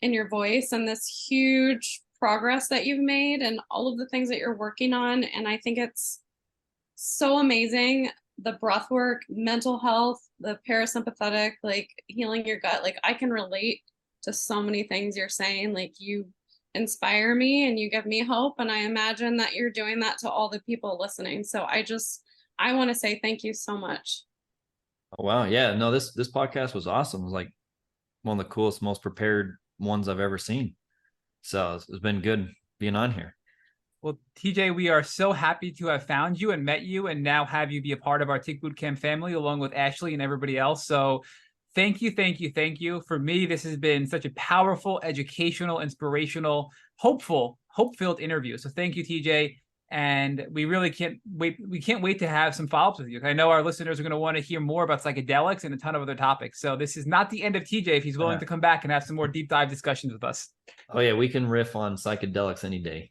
in your voice and this huge progress that you've made and all of the things that you're working on. And I think it's so amazing. The breath work, mental health, the parasympathetic, like healing your gut. Like I can relate to so many things you're saying. Like you inspire me and you give me hope. And I imagine that you're doing that to all the people listening. So I want to say thank you so much. Oh, wow. Yeah, no, this podcast was awesome. It was like one of the coolest, most prepared ones I've ever seen. So it's been good being on here. Well, TJ, we are so happy to have found you and met you and now have you be a part of our Tick Bootcamp family, along with Ashley and everybody else. So thank you, thank you, thank you. For me, this has been such a powerful, educational, inspirational, hope-filled interview. So thank you, TJ. And we really can't wait. We can't wait to have some follow-ups with you. I know our listeners are going to want to hear more about psychedelics and a ton of other topics. So this is not the end of TJ if he's willing to come back and have some more deep dive discussions with us. Oh yeah, we can riff on psychedelics any day.